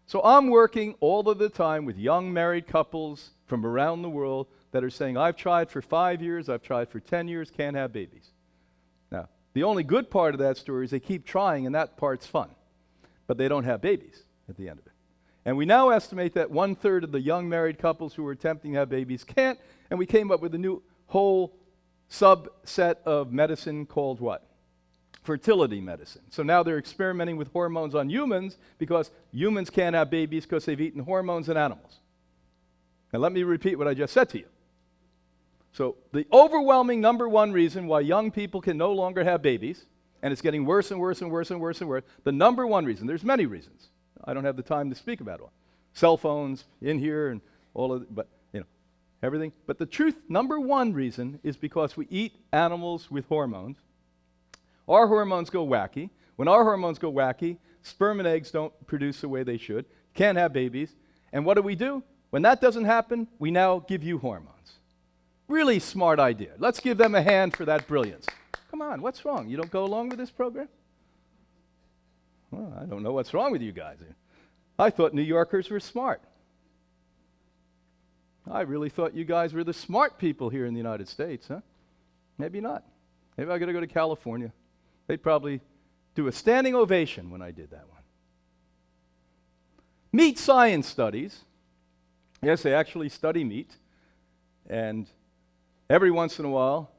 So I'm working all of the time with young married couples from around the world that are saying, I've tried for 5 years, I've tried for 10 years, can't have babies. Now, the only good part of that story is they keep trying, and that part's fun. But they don't have babies at the end of it. And we now estimate that 1/3 of the young married couples who are attempting to have babies can't, and we came up with a new whole subset of medicine called what? Fertility medicine. So now they're experimenting with hormones on humans because humans can't have babies because they've eaten hormones in animals. Now let me repeat what I just said to you. So the overwhelming number one reason why young people can no longer have babies, and it's getting worse and worse and worse and worse and worse, the number one reason, there's many reasons. I don't have the time to speak about it all. Cell phones in here and all of it, but everything. But the truth, number one reason is because we eat animals with hormones. Our hormones go wacky. When our hormones go wacky, sperm and eggs don't produce the way they should, can't have babies. And what do? When that doesn't happen, we now give you hormones. Really smart idea. Let's give them a hand for that brilliance. Come on, what's wrong? You don't go along with this program? Well, I don't know what's wrong with you guys. I thought New Yorkers were smart. I really thought you guys were the smart people here in the United States, huh? Maybe not. Maybe I got to go to California. They'd probably do a standing ovation when I did that one. Meat science studies. Yes, they actually study meat. And every once in a while,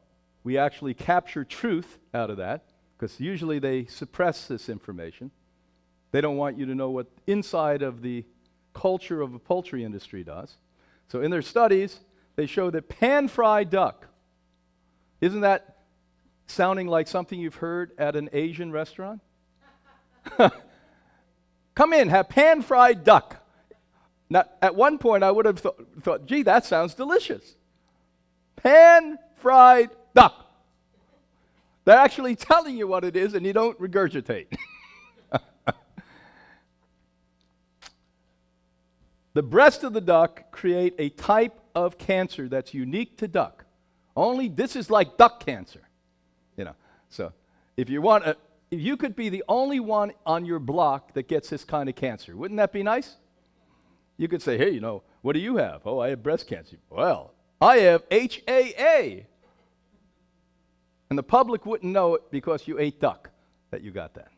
we actually capture truth out of that, because usually they suppress this information. They don't want you to know what inside of the culture of the poultry industry does. So in their studies, they show that pan-fried duck, isn't that sounding like something you've heard at an Asian restaurant? Come in, have pan-fried duck. Now, at one point, I would have thought, gee, that sounds delicious. Pan-fried duck. They're actually telling you what it is, and you don't regurgitate. The breast of the duck create a type of cancer that's unique to duck. Only this is like duck cancer. So if you could be the only one on your block that gets this kind of cancer, wouldn't that be nice? You could say, hey, what do you have? Oh, I have breast cancer. Well, I have HAA. And the public wouldn't know it because you ate duck that you got that,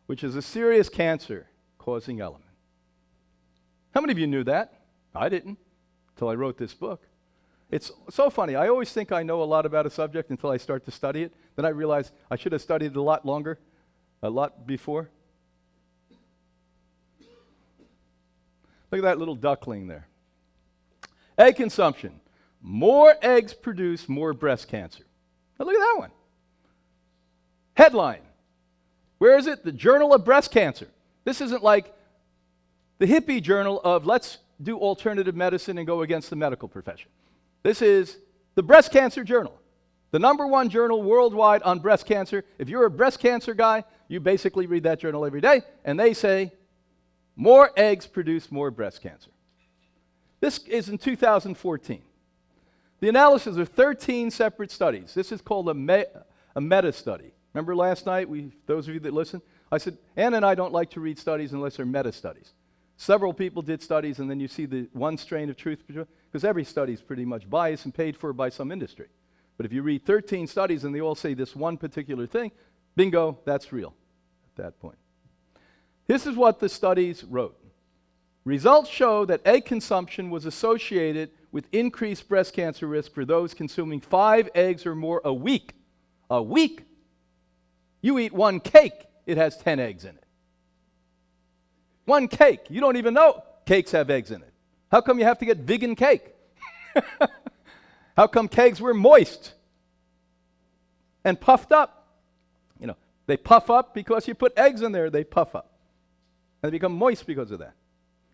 which is a serious cancer-causing element. How many of you knew that? I didn't, until I wrote this book. It's so funny. I always think I know a lot about a subject until I start to study it. Then I realize I should have studied it a lot longer, a lot before. Look at that little duckling there. Egg consumption. More eggs produce more breast cancer. Now look at that one. Headline. Where is it? The Journal of Breast Cancer. This isn't like the hippie journal of let's do alternative medicine and go against the medical profession. This is the Breast Cancer Journal, the number one journal worldwide on breast cancer. If you're a breast cancer guy, you basically read that journal every day, and they say more eggs produce more breast cancer. This is in 2014. The analysis of 13 separate studies. This is called a meta-study. Remember last night, those of you that listen, I said, Ann and I don't like to read studies unless they're meta-studies. Several people did studies, and then you see the one strain of truth, because every study is pretty much biased and paid for by some industry. But if you read 13 studies and they all say this one particular thing, bingo, that's real at that point. This is what the studies wrote. Results show that egg consumption was associated with increased breast cancer risk for those consuming 5 eggs or more a week. A week? You eat one cake, it has 10 eggs in it. One cake. You don't even know cakes have eggs in it. How come you have to get vegan cake? How come kegs were moist and puffed up? You know, they puff up because you put eggs in there, they puff up. And they become moist because of that.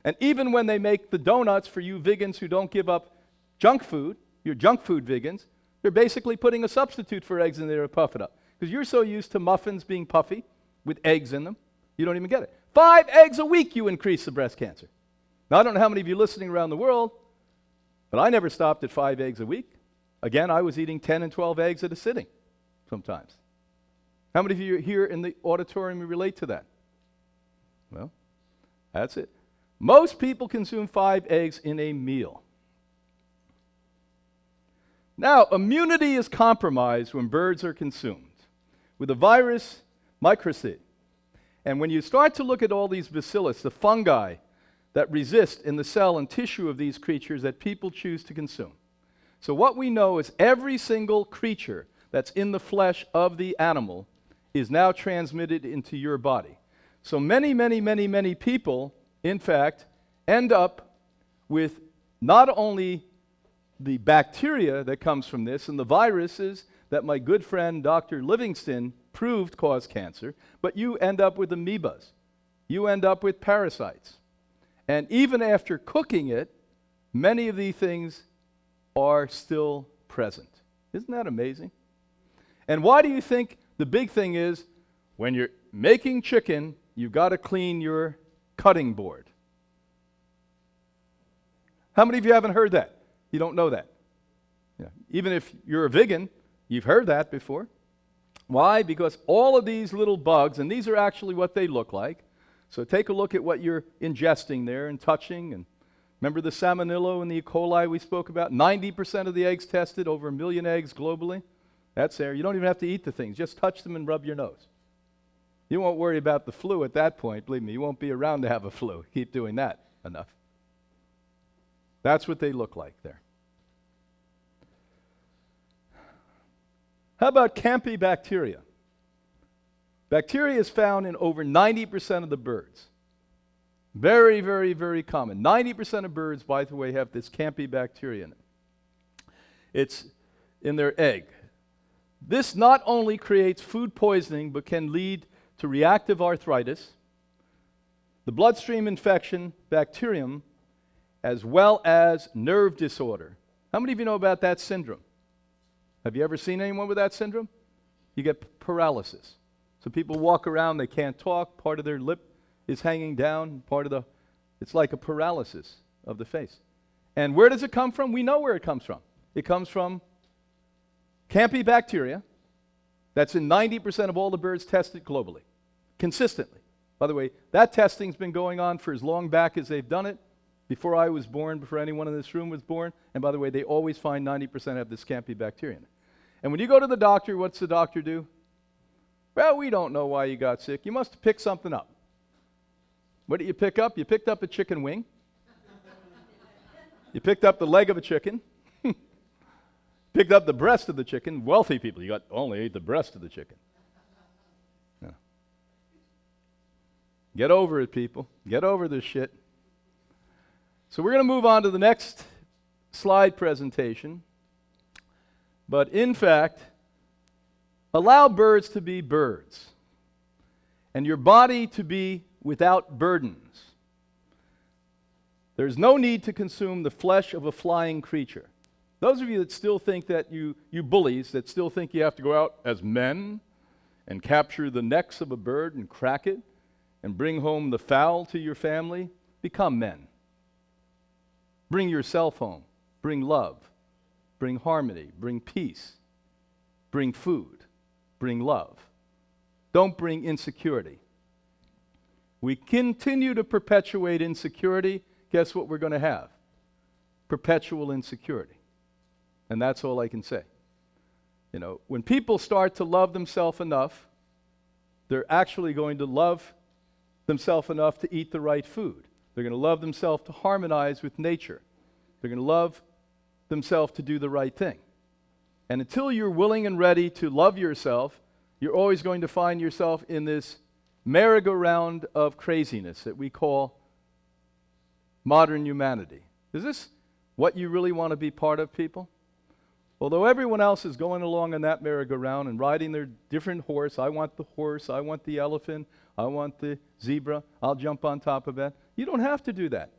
And even when they make the donuts for you vegans who don't give up junk food, you're junk food vegans, they're basically putting a substitute for eggs in there to puff it up. Because you're so used to muffins being puffy with eggs in them, you don't even get it. 5 eggs a week you increase the breast cancer. Now, I don't know how many of you listening around the world, but I never stopped at 5 eggs a week. Again, I was eating 10 and 12 eggs at a sitting sometimes. How many of you here in the auditorium relate to that? Well, that's it. Most people consume 5 eggs in a meal. Now, immunity is compromised when birds are consumed with a virus microcide. And when you start to look at all these bacillus, the fungi that resist in the cell and tissue of these creatures that people choose to consume. So what we know is every single creature that's in the flesh of the animal is now transmitted into your body. So many people, in fact, end up with not only the bacteria that comes from this and the viruses that my good friend Dr. Livingston proved cause cancer, but you end up with amoebas. You end up with parasites. And even after cooking it, many of these things are still present. Isn't that amazing? And why do you think the big thing is when you're making chicken, you've got to clean your cutting board? How many of you haven't heard that? You don't know that. Yeah. Even if you're a vegan, you've heard that before. Why? Because all of these little bugs, and these are actually what they look like. So take a look at what you're ingesting there and touching. And remember the salmonella and the E. coli we spoke about? 90% of the eggs tested, over 1 million eggs globally. That's there. You don't even have to eat the things. Just touch them and rub your nose. You won't worry about the flu at that point. Believe me, you won't be around to have a flu. Keep doing that enough. That's what they look like there. How about Campi Bacteria? Bacteria is found in over 90% of the birds. Very common. 90% of birds, by the way, have this Campi Bacteria in it. It's in their egg. This not only creates food poisoning, but can lead to reactive arthritis, the bloodstream infection, bacterium, as well as nerve disorder. How many of you know about that syndrome? Have you ever seen anyone with that syndrome? You get paralysis. So people walk around, they can't talk, part of their lip is hanging down, it's like a paralysis of the face. And where does it come from? We know where it comes from. It comes from Campi Bacteria. That's in 90% of all the birds tested globally, consistently. By the way, that testing's been going on for as long back as they've done it, before I was born, before anyone in this room was born. And by the way, they always find 90% have this Campi Bacteria in it. And when you go to the doctor, what's the doctor do? Well, we don't know why you got sick. You must have picked something up. What did you pick up? You picked up a chicken wing. You picked up the leg of a chicken. Picked up the breast of the chicken. Wealthy people, you only ate the breast of the chicken. Yeah. Get over it, people. Get over this shit. So we're going to move on to the next slide presentation. But in fact, allow birds to be birds, and your body to be without burdens. There's no need to consume the flesh of a flying creature. Those of you that still think that you bullies, that still think you have to go out as men and capture the necks of a bird and crack it and bring home the fowl to your family, become men. Bring yourself home. Bring love. Bring harmony. Bring peace. Bring food. Bring love. Don't bring insecurity. We continue to perpetuate insecurity, guess what we're going to have? Perpetual insecurity. And that's all I can say. You know, when people start to love themselves enough, they're actually going to love themselves enough to eat the right food. They're going to love themselves to harmonize with nature. They're going to love themselves to do the right thing. And until you're willing and ready to love yourself, you're always going to find yourself in this merry-go-round of craziness that we call modern humanity. Is this what you really want to be part of, people? Although everyone else is going along on that merry-go-round and riding their different horse, I want the horse, I want the elephant, I want the zebra, I'll jump on top of that. You don't have to do that.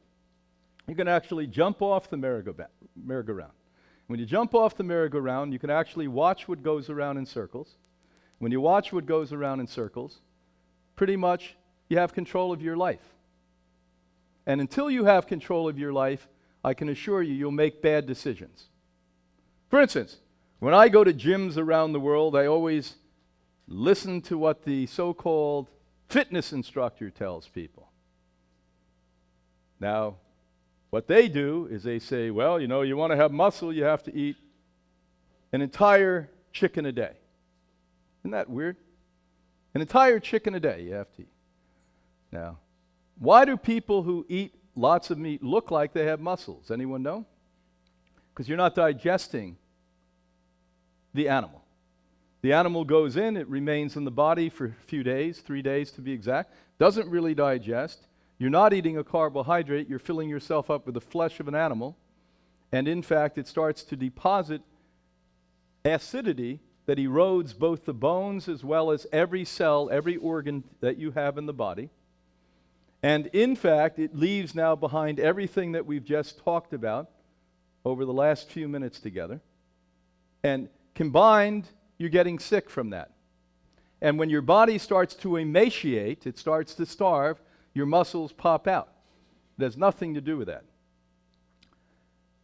You can actually jump off the merry-go-round. When you jump off the merry-go-round, you can actually watch what goes around in circles. When you watch what goes around in circles, pretty much you have control of your life. And until you have control of your life, I can assure you, you'll make bad decisions. For instance, when I go to gyms around the world, I always listen to what the so-called fitness instructor tells people. Now, what they do is they say, well, you want to have muscle, you have to eat an entire chicken a day. Isn't that weird? An entire chicken a day you have to eat. Now, why do people who eat lots of meat look like they have muscles? Anyone know? Because you're not digesting the animal. The animal goes in, it remains in the body for a few days, 3 days to be exact, doesn't really digest. You're not eating a carbohydrate, you're filling yourself up with the flesh of an animal, and in fact it starts to deposit acidity that erodes both the bones as well as every cell, every organ that you have in the body. And in fact, it leaves now behind everything that we've just talked about over the last few minutes together. And combined, you're getting sick from that. And when your body starts to emaciate, it starts to starve, your muscles pop out. It has nothing to do with that.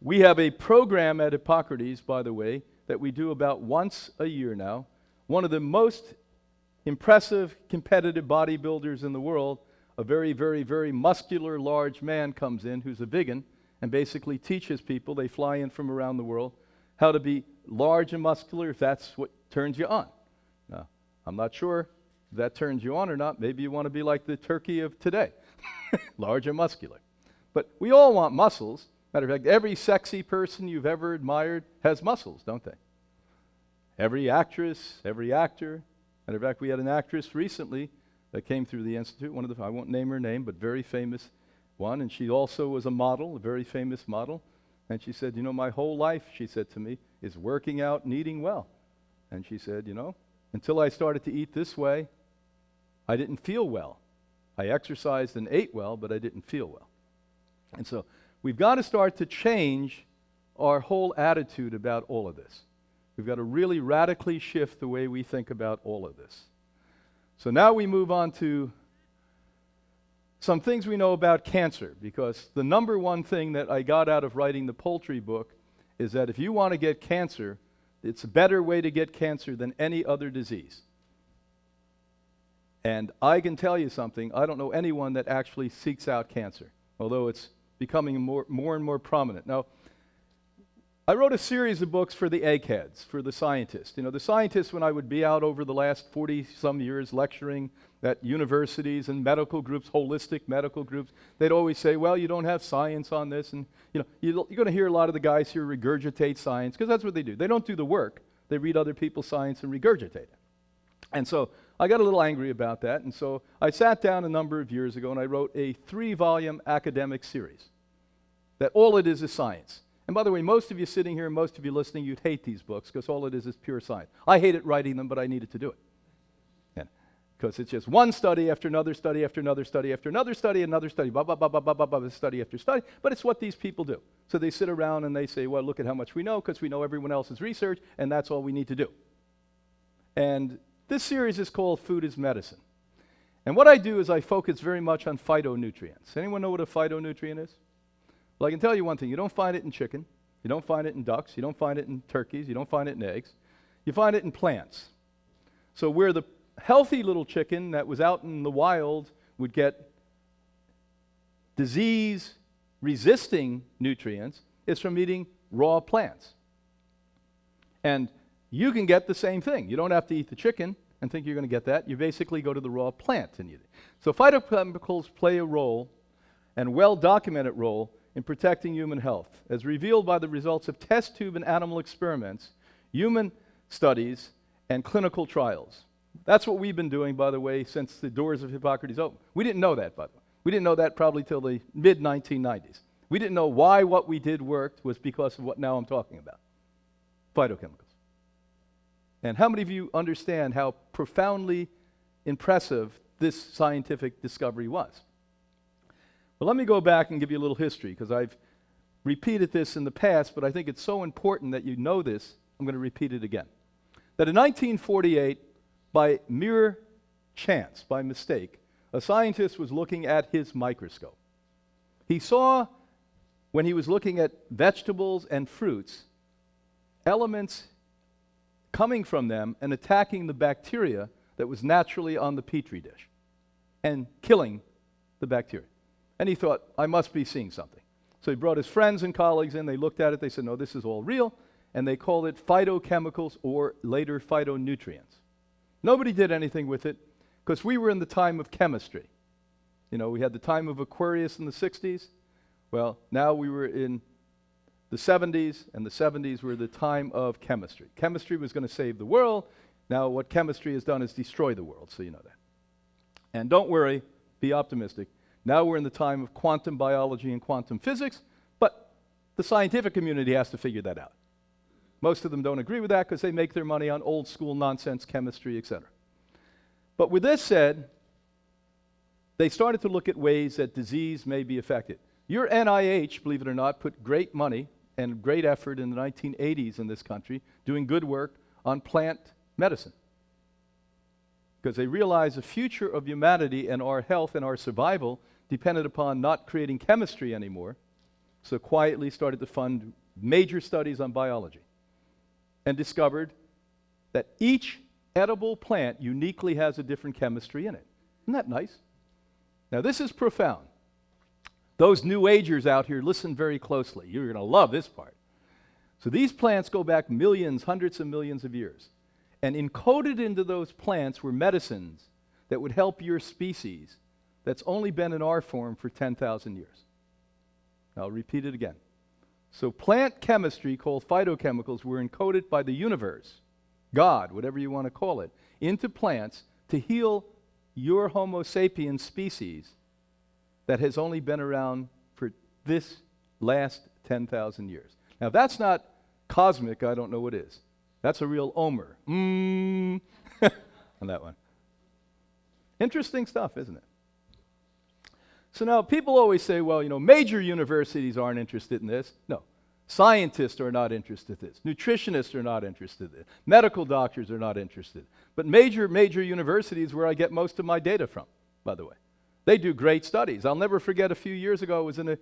We have a program at Hippocrates, by the way, that we do about once a year now. One of the most impressive competitive bodybuilders in the world, a very, very, very muscular, large man comes in who's a vegan and basically teaches people, they fly in from around the world, how to be large and muscular if that's what turns you on. Now, I'm not sure if that turns you on or not. Maybe you want to be like the turkey of today, large and muscular. But we all want muscles. Matter of fact, every sexy person you've ever admired has muscles, don't they? Every actress, every actor. Matter of fact, we had an actress recently that came through the Institute, I won't name her name, but very famous one, and she also was a model, a very famous model. And she said, my whole life, she said to me, is working out and eating well. And she said, until I started to eat this way, I didn't feel well. I exercised and ate well, but I didn't feel well. And so we've got to start to change our whole attitude about all of this. We've got to really radically shift the way we think about all of this. So now we move on to some things we know about cancer, because the number one thing that I got out of writing the poultry book is that if you want to get cancer, it's a better way to get cancer than any other disease. And I can tell you something, I don't know anyone that actually seeks out cancer, although it's becoming more and more prominent. Now, I wrote a series of books for the eggheads, for the scientists. The scientists, when I would be out over the last 40-some years lecturing at universities and medical groups, holistic medical groups, they'd always say, well, you don't have science on this. And you're going to hear a lot of the guys here regurgitate science, because that's what they do. They don't do the work. They read other people's science and regurgitate it. And so I got a little angry about that, and so I sat down a number of years ago and I wrote a 3-volume academic series that all it is science. And by the way, most of you sitting here, most of you listening, you'd hate these books because all it is pure science. I hated writing them, but I needed to do it. Because it's just one study after another study after another study after another study, another study, blah, blah, blah, blah, blah, blah, blah, study after study. But it's what these people do. So they sit around and they say, well, look at how much we know because we know everyone else's research, and that's all we need to do. And this series is called Food is Medicine. And what I do is I focus very much on phytonutrients. Anyone know what a phytonutrient is? Well, I can tell you one thing. You don't find it in chicken. You don't find it in ducks. You don't find it in turkeys. You don't find it in eggs. You find it in plants. So where the healthy little chicken that was out in the wild would get disease-resisting nutrients is from eating raw plants. And you can get the same thing. You don't have to eat the chicken and think you're going to get that. You basically go to the raw plant and eat it. So phytochemicals play a role, and well-documented role, in protecting human health. As revealed by the results of test tube and animal experiments, human studies, and clinical trials. That's what we've been doing, by the way, since the doors of Hippocrates opened. We didn't know that, by the way. We didn't know that probably till the mid-1990s. We didn't know why what we did worked was because of what now I'm talking about, phytochemicals. And how many of you understand how profoundly impressive this scientific discovery was? Well, let me go back and give you a little history, because I've repeated this in the past, but I think it's so important that you know this, I'm going to repeat it again. That in 1948, by mere chance, by mistake, a scientist was looking at his microscope. He saw, when he was looking at vegetables and fruits, elements coming from them and attacking the bacteria that was naturally on the petri dish and killing the bacteria. And he thought, I must be seeing something. So he brought his friends and colleagues in, they looked at it, they said, no, this is all real, and they called it phytochemicals, or later phytonutrients. Nobody did anything with it, because we were in the time of chemistry. You know, we had the time of Aquarius in the 60s. Well, now we were in the 70s, and the 70s were the time of chemistry. Chemistry was going to save the world. Now what chemistry has done is destroy the world, so you know that. And don't worry, be optimistic. Now we're in the time of quantum biology and quantum physics, but the scientific community has to figure that out. Most of them don't agree with that because they make their money on old school nonsense chemistry, etc. But with this said, they started to look at ways that disease may be affected. Your NIH, believe it or not, put great money and great effort in the 1980s in this country doing good work on plant medicine, because they realized the future of humanity and our health and our survival depended upon not creating chemistry anymore, so quietly started to fund major studies on biology and discovered that each edible plant uniquely has a different chemistry in it. Isn't that nice? Now this is profound. Those New Agers out here, listen very closely. You're going to love this part. So these plants go back millions, hundreds of millions of years. And encoded into those plants were medicines that would help your species that's only been in our form for 10,000 years. Now, I'll repeat it again. So plant chemistry, called phytochemicals, were encoded by the universe, God, whatever you want to call it, into plants to heal your Homo sapiens species that has only been around for this last 10,000 years. Now, if that's not cosmic, I don't know what is. That's a real omer. On that one. Interesting stuff, isn't it? So now people always say, well, you know, major universities aren't interested in this. No. Scientists are not interested in this. Nutritionists are not interested in this. Medical doctors are not interested. But major universities where I get most of my data from, by the way. They do great studies. I'll never forget a few years ago I was in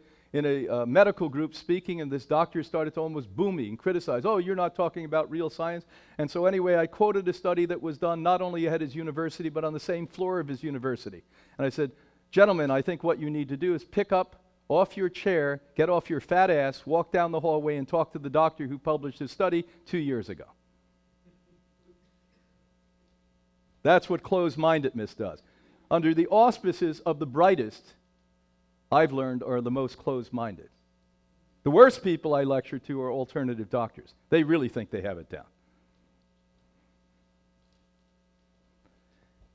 a medical group speaking, and this doctor started to almost boo me and criticize, oh, you're not talking about real science. And so anyway, I quoted a study that was done not only at his university, but on the same floor of his university. And I said, gentlemen, I think what you need to do is pick up off your chair, get off your fat ass, walk down the hallway and talk to the doctor who published his study 2 years ago. That's what closed-mindedness does. Under the auspices of the brightest, I've learned, are the most closed-minded. The worst people I lecture to are alternative doctors. They really think they have it down.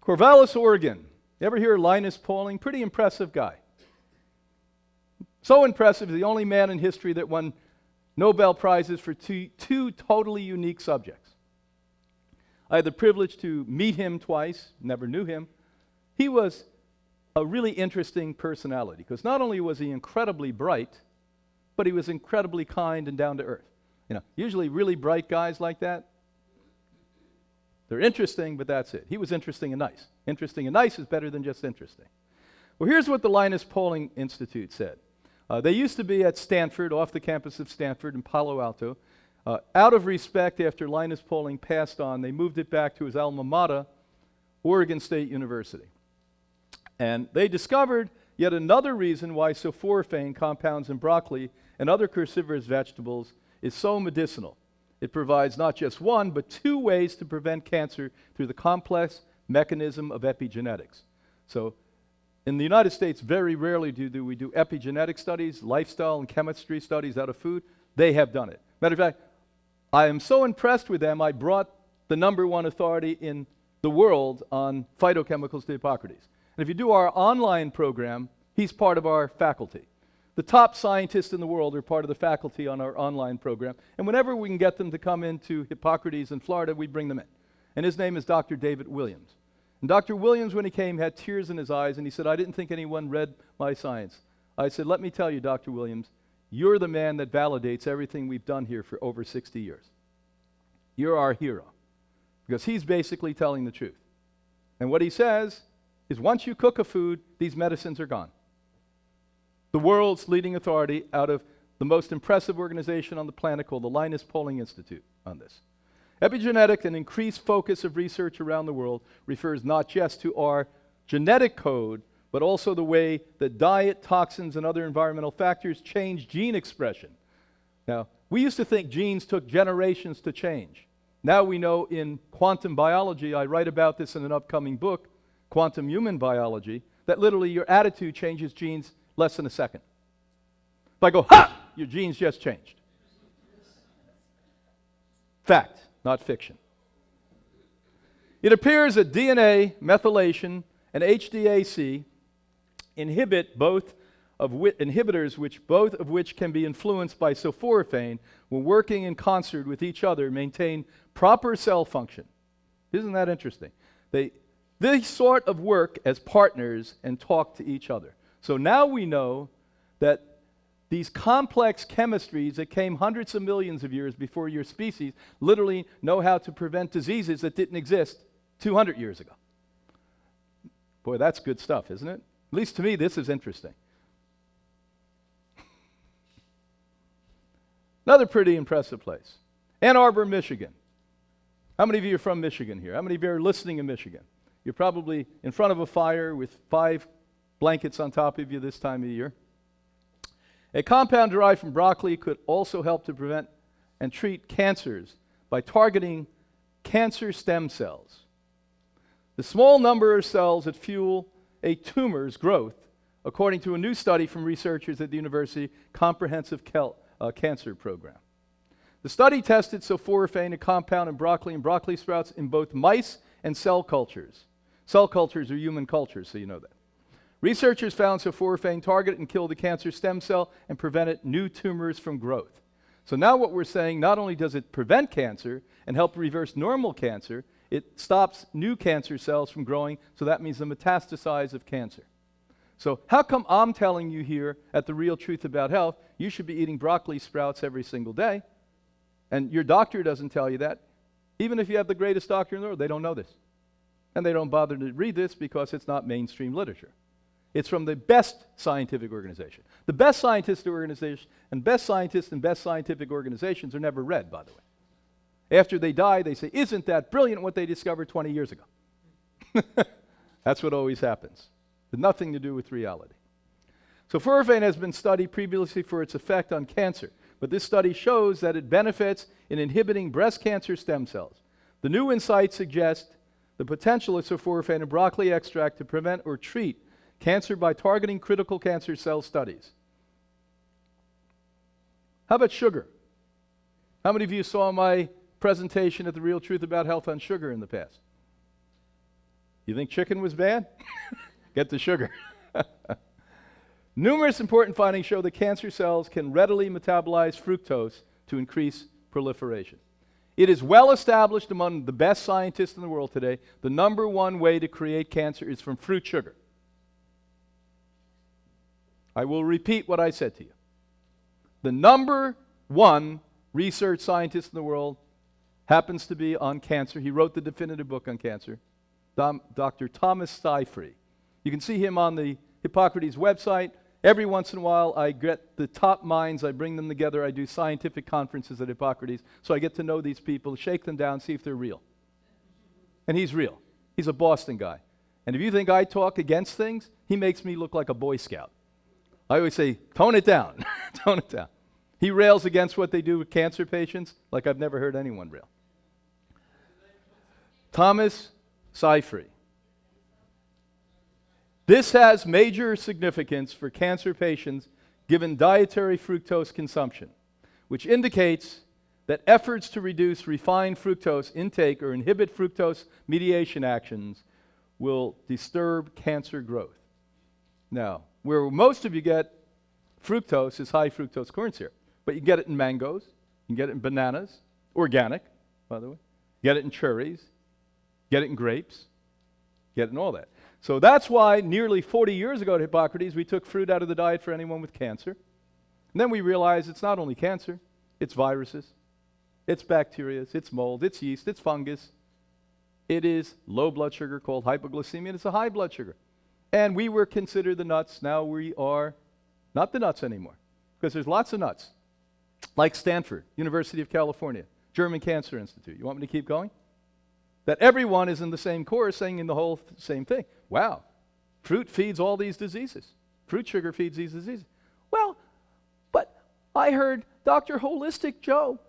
Corvallis, Oregon. You ever hear of Linus Pauling? Pretty impressive guy. So impressive, the only man in history that won Nobel Prizes for two totally unique subjects. I had the privilege to meet him twice, never knew him. He was a really interesting personality, because not only was he incredibly bright, but he was incredibly kind and down to earth. You know, usually really bright guys like that, they're interesting, but that's it. He was interesting and nice. Interesting and nice is better than just interesting. Well, here's what the Linus Pauling Institute said. They used to be at Stanford, off the campus of Stanford in Palo Alto. Out of respect, after Linus Pauling passed on, they moved it back to his alma mater, Oregon State University. And they discovered yet another reason why sulforaphane compounds in broccoli and other cruciferous vegetables is so medicinal. It provides not just one, but two ways to prevent cancer through the complex mechanism of epigenetics. So in the United States, very rarely do we do epigenetic studies, lifestyle and chemistry studies out of food. They have done it. Matter of fact, I am so impressed with them, I brought the #1 authority in the world on phytochemicals to Hippocrates. And if you do our online program, he's part of our faculty. The top scientists in the world are part of the faculty on our online program. And whenever we can get them to come into Hippocrates in Florida, we bring them in. And his name is Dr. David Williams. And Dr. Williams, when he came, had tears in his eyes, and he said, I didn't think anyone read my science. I said, let me tell you, Dr. Williams, you're the man that validates everything we've done here for over 60 years. You're our hero. Because he's basically telling the truth. And what he says is once you cook a food, these medicines are gone. The world's leading authority out of the most impressive organization on the planet called the Linus Pauling Institute on this. Epigenetic and increased focus of research around the world refers not just to our genetic code, but also the way that diet, toxins, and other environmental factors change gene expression. Now, we used to think genes took generations to change. Now we know in quantum biology, I write about this in an upcoming book, Quantum Human Biology, that literally your attitude changes genes less than a second. If I go, ha! Your genes just changed. Fact, not fiction. It appears that DNA, methylation, and HDAC inhibit both of inhibitors, both of which can be influenced by sulforaphane, when working in concert with each other, maintain proper cell function. Isn't that interesting? They sort of work as partners and talk to each other. So now we know that these complex chemistries that came hundreds of millions of years before your species literally know how to prevent diseases that didn't exist 200 years ago. Boy, that's good stuff, isn't it? At least to me, this is interesting. Another pretty impressive place, Ann Arbor, Michigan. How many of you are from Michigan here? How many of you are listening in Michigan? You're probably in front of a fire with 5 blankets on top of you this time of year. A compound derived from broccoli could also help to prevent and treat cancers by targeting cancer stem cells. The small number of cells that fuel a tumor's growth, according to a new study from researchers at the University Comprehensive Cancer Program. The study tested sulforaphane, a compound in broccoli and broccoli sprouts, in both mice and cell cultures. Cell cultures are human cultures, so you know that. Researchers found sulforaphane targeted and killed the cancer stem cell and prevented new tumors from growth. So now what we're saying, not only does it prevent cancer and help reverse normal cancer, it stops new cancer cells from growing, so that means the metastasize of cancer. So how come I'm telling you here at The Real Truth About Health, you should be eating broccoli sprouts every single day, and your doctor doesn't tell you that? Even if you have the greatest doctor in the world, they don't know this. And they don't bother to read this because it's not mainstream literature. It's from the best scientific organization. The best scientific organization and best scientists and best scientific organizations are never read, by the way. After they die, they say, isn't that brilliant what they discovered 20 years ago? That's what always happens. It's nothing to do with reality. Sulforaphane has been studied previously for its effect on cancer, but this study shows that it benefits in inhibiting breast cancer stem cells. The new insights suggest the potential of sulforaphane in broccoli extract to prevent or treat cancer by targeting critical cancer cell studies. How about sugar? How many of you saw my presentation at The Real Truth About Health on sugar in the past? You think chicken was bad? Get the sugar. Numerous important findings show that cancer cells can readily metabolize fructose to increase proliferation. It is well established among the best scientists in the world today, the number one way to create cancer is from fruit sugar. I will repeat what I said to you. The number one research scientist in the world happens to be on cancer. He wrote the definitive book on cancer, Dr. Thomas Seyfried. You can see him on the Hippocrates website. Every once in a while, I get the top minds, I bring them together, I do scientific conferences at Hippocrates, so I get to know these people, shake them down, see if they're real. And he's real. He's a Boston guy. And if you think I talk against things, he makes me look like a Boy Scout. I always say, tone it down, tone it down. He rails against what they do with cancer patients like I've never heard anyone rail. Thomas Seyfried. This has major significance for cancer patients given dietary fructose consumption, which indicates that efforts to reduce refined fructose intake or inhibit fructose mediation actions will disturb cancer growth. Now, where most of you get fructose is high fructose corn syrup, but you get it in mangoes, you can get it in bananas, organic, by the way, get it in cherries, get it in grapes, get it in all that. So that's why nearly 40 years ago at Hippocrates, we took fruit out of the diet for anyone with cancer. And then we realized it's not only cancer, it's viruses, it's bacteria, it's mold, it's yeast, it's fungus. It is low blood sugar called hypoglycemia, and it's a high blood sugar. And we were considered the nuts. Now we are not the nuts anymore, because there's lots of nuts, like Stanford, University of California, German Cancer Institute. You want me to keep going? That everyone is in the same chorus saying the whole same thing. Wow, fruit feeds all these diseases. Fruit sugar feeds these diseases. Well, but I heard Dr. Holistic Joe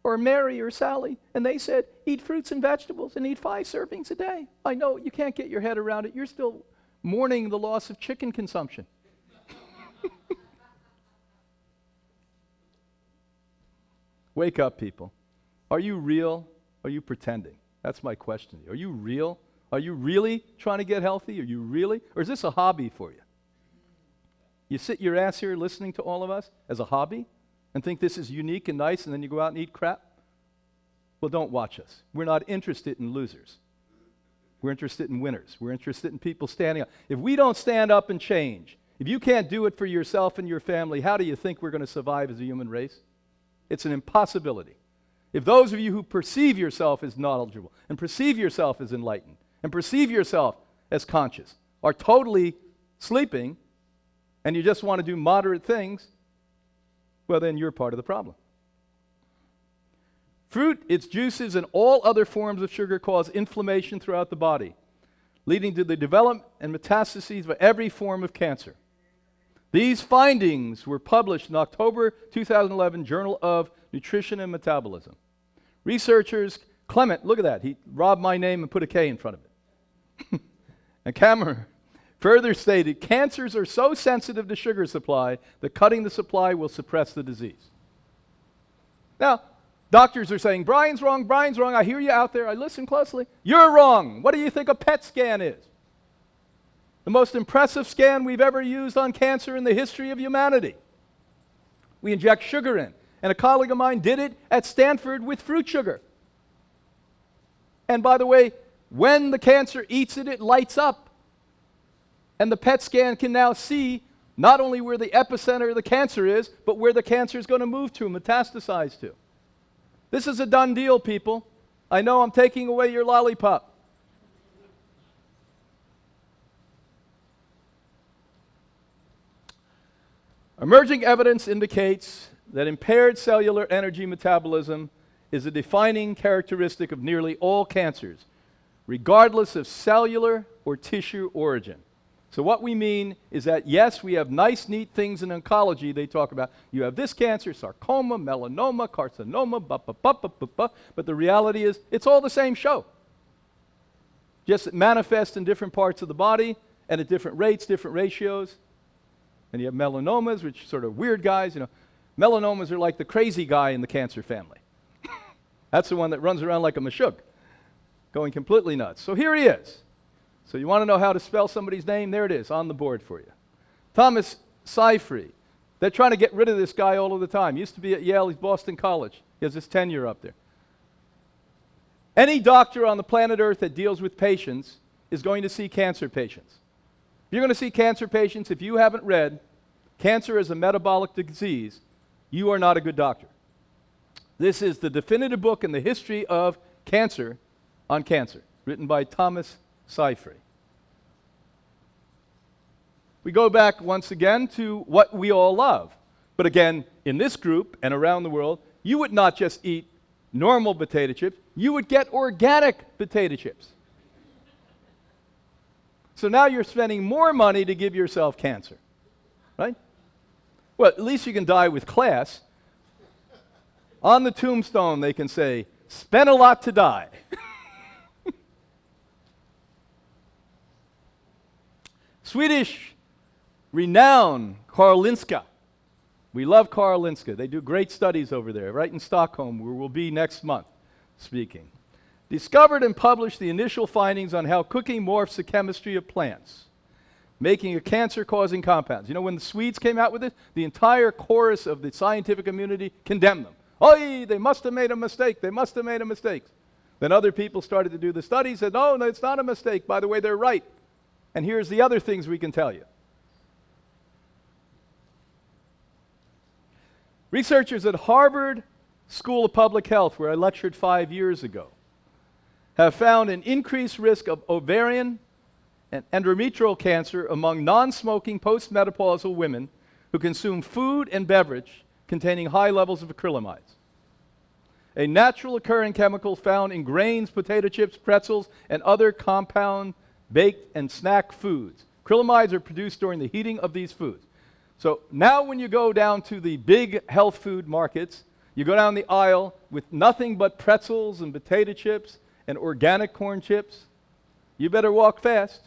or Mary or Sally, and they said, eat fruits and vegetables and eat 5 servings a day. I know you can't get your head around it. You're still mourning the loss of chicken consumption. Wake up, people. Are you real? Are you pretending? That's my question to you. Are you real? Are you really trying to get healthy? Are you really? Or is this a hobby for you? You sit your ass here listening to all of us as a hobby and think this is unique and nice, and then you go out and eat crap? Well, don't watch us. We're not interested in losers. We're interested in winners. We're interested in people standing up. If we don't stand up and change, if you can't do it for yourself and your family, how do you think we're going to survive as a human race? It's an impossibility. If those of you who perceive yourself as knowledgeable and perceive yourself as enlightened and perceive yourself as conscious are totally sleeping and you just want to do moderate things, well, then you're part of the problem. Fruit, its juices, and all other forms of sugar cause inflammation throughout the body, leading to the development and metastases of every form of cancer. These findings were published in October 2011 Journal of Nutrition and Metabolism. Researchers, Clement, look at that, he robbed my name and put a K in front of it. And Cameron further stated, cancers are so sensitive to sugar supply that cutting the supply will suppress the disease. Now, doctors are saying, Brian's wrong, I hear you out there, I listen closely. You're wrong. What do you think a PET scan is? The most impressive scan we've ever used on cancer in the history of humanity. We inject sugar in. And a colleague of mine did it at Stanford with fruit sugar. And by the way, when the cancer eats it, it lights up. And the PET scan can now see not only where the epicenter of the cancer is, but where the cancer is going to move to, metastasize to. This is a done deal, people. I know I'm taking away your lollipop. Emerging evidence indicates that impaired cellular energy metabolism is a defining characteristic of nearly all cancers, regardless of cellular or tissue origin. So what we mean is that, yes, we have nice, neat things in oncology they talk about. You have this cancer, sarcoma, melanoma, carcinoma, but the reality is it's all the same show. Just it manifests in different parts of the body and at different rates, different ratios. And you have melanomas, which are sort of weird guys. You know, melanomas are like the crazy guy in the cancer family. That's the one that runs around like a mashug, going completely nuts. So here he is. So you want to know how to spell somebody's name? There it is, on the board for you. Thomas Seyfried. They're trying to get rid of this guy all of the time. Used to be at Yale, he's Boston College. He has his tenure up there. Any doctor on the planet Earth that deals with patients is going to see cancer patients. If you're going to see cancer patients, if you haven't read Cancer as a Metabolic Disease, you are not a good doctor. This is the definitive book in the history of cancer on cancer, written by Thomas Seyfried. We go back once again to what we all love. But again, in this group and around the world, you would not just eat normal potato chips, you would get organic potato chips. So now you're spending more money to give yourself cancer, right? Well, at least you can die with class. On the tombstone, they can say, spent a lot to die. Swedish renowned Karolinska We love Karolinska. They do great studies over there, right in Stockholm, where we'll be next month speaking. Discovered and published the initial findings on how cooking morphs the chemistry of plants, making a cancer-causing compounds. You know, when the Swedes came out with it, the entire chorus of the scientific community condemned them. Oh, they must have made a mistake. They must have made a mistake. Then other people started to do the studies, said, no, it's not a mistake. By the way, they're right. And here's the other things we can tell you. Researchers at Harvard School of Public Health, where I lectured 5 years ago, have found an increased risk of ovarian and endometrial cancer among non-smoking postmenopausal women who consume food and beverage containing high levels of acrylamides, a natural occurring chemical found in grains, potato chips, pretzels, and other compound baked and snack foods. Acrylamides are produced during the heating of these foods. So now when you go down to the big health food markets, you go down the aisle with nothing but pretzels and potato chips and organic corn chips, you better walk fast.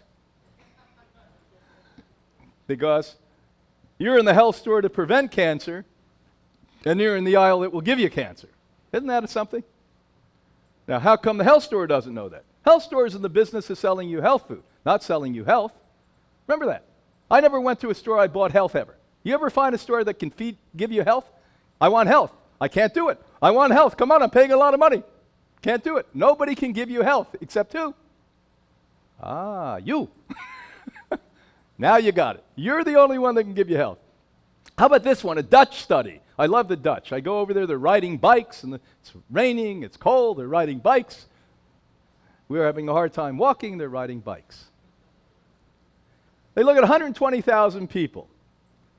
Because you're in the health store to prevent cancer, and you're in the aisle that will give you cancer. Isn't that something? Now, how come the health store doesn't know that? Health store is in the business of selling you health food, not selling you health. Remember that. I never went to a store I bought health ever. You ever find a store that can give you health? I want health. I can't do it. I want health. Come on, I'm paying a lot of money. Can't do it. Nobody can give you health except who? You. Now you got it. You're the only one that can give you health. How about this one, a Dutch study? I love the Dutch. I go over there, they're riding bikes, and it's raining, it's cold, they're riding bikes. We're having a hard time walking, they're riding bikes. They look at 120,000 people,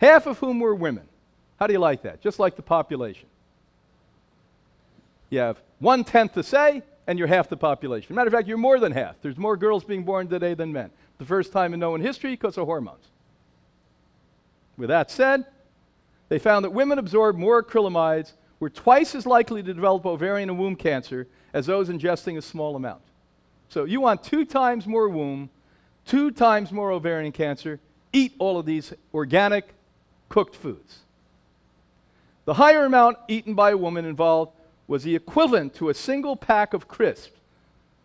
half of whom were women. How do you like that? Just like the population. You have 1/10 to say, and you're half the population. Matter of fact, you're more than half. There's more girls being born today than men. The first time in known history because of hormones. With that said, they found that women absorb more acrylamides were twice as likely to develop ovarian and womb cancer as those ingesting a small amount. So you want 2 times more womb, 2 times more ovarian cancer, eat all of these organic cooked foods. The higher amount eaten by a woman involved was the equivalent to a single pack of crisps.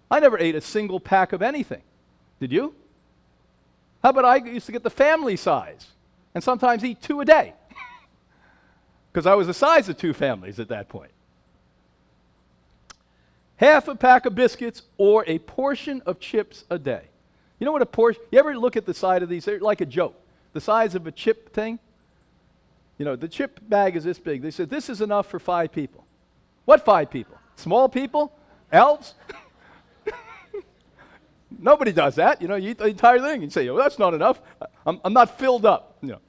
I never ate a single pack of anything. Did you? How about I used to get the family size and sometimes eat 2 a day? Because I was the size of 2 families at that point. Half a pack of biscuits or a portion of chips a day. You know what a portion, you ever look at the side of these? They're like a joke. The size of a chip thing. You know, the chip bag is this big. They said, this is enough for 5 people. What 5 people? Small people? Elves? Nobody does that. You know, you eat the entire thing and say, oh, that's not enough. I'm not filled up. You know,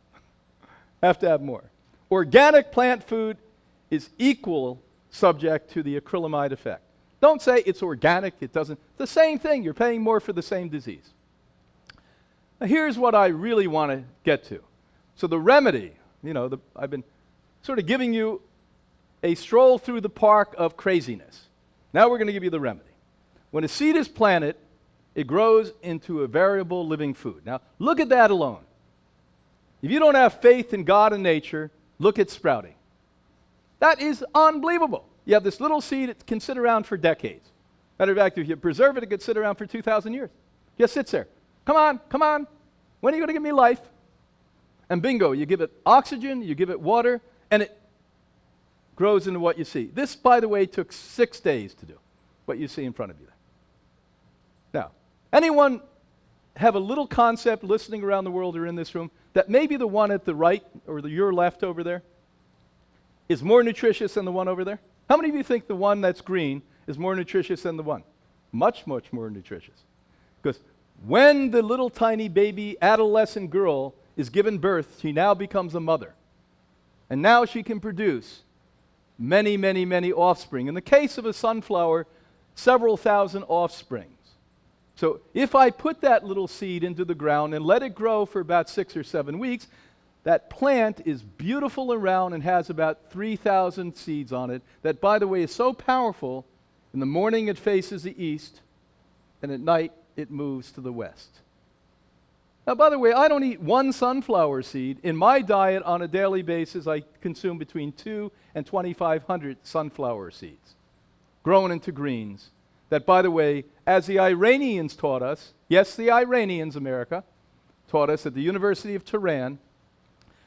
have to have more. Organic plant food is equal subject to the acrylamide effect. Don't say it's organic, it doesn't. The same thing, you're paying more for the same disease. Now here's what I really want to get to. So the remedy, you know, I've been sort of giving you a stroll through the park of craziness. Now we're going to give you the remedy. When a seed is planted, it grows into a variable living food. Now look at that alone. If you don't have faith in God and nature, look at sprouting. That is unbelievable. You have this little seed, it can sit around for decades. Matter of fact, if you preserve it, it could sit around for 2,000 years. Just sits there. Come on, come on. When are you going to give me life? And bingo, you give it oxygen, you give it water, and it grows into what you see. This, by the way, took 6 days to do, what you see in front of you there. Now, anyone have a little concept listening around the world or in this room that maybe the one at the right or your left over there is more nutritious than the one over there? How many of you think the one that's green is more nutritious than the one? Much, much more nutritious. Because when the little tiny baby adolescent girl is given birth, she now becomes a mother. And now she can produce many, many, many offspring. In the case of a sunflower, several thousand offsprings. So if I put that little seed into the ground and let it grow for about 6 or 7 weeks, that plant is beautiful and round and has about 3,000 seeds on it. That, by the way, is so powerful, in the morning it faces the east, and at night it moves to the west. Now, by the way, I don't eat one sunflower seed. In my diet on a daily basis, I consume between 2 and 2,500 sunflower seeds grown into greens. That, by the way, as the Iranians taught us, yes, the Iranians, America, taught us at the University of Tehran,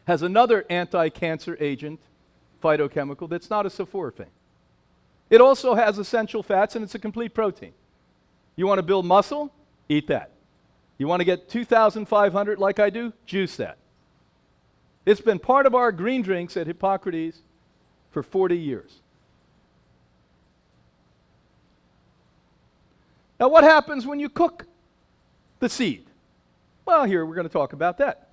has another anti-cancer agent, phytochemical, that's not a sulforaphane. It also has essential fats, and it's a complete protein. You want to build muscle? Eat that. You want to get 2,500 like I do? Juice that. It's been part of our green drinks at Hippocrates for 40 years. Now, what happens when you cook the seed? Well, here we're going to talk about that.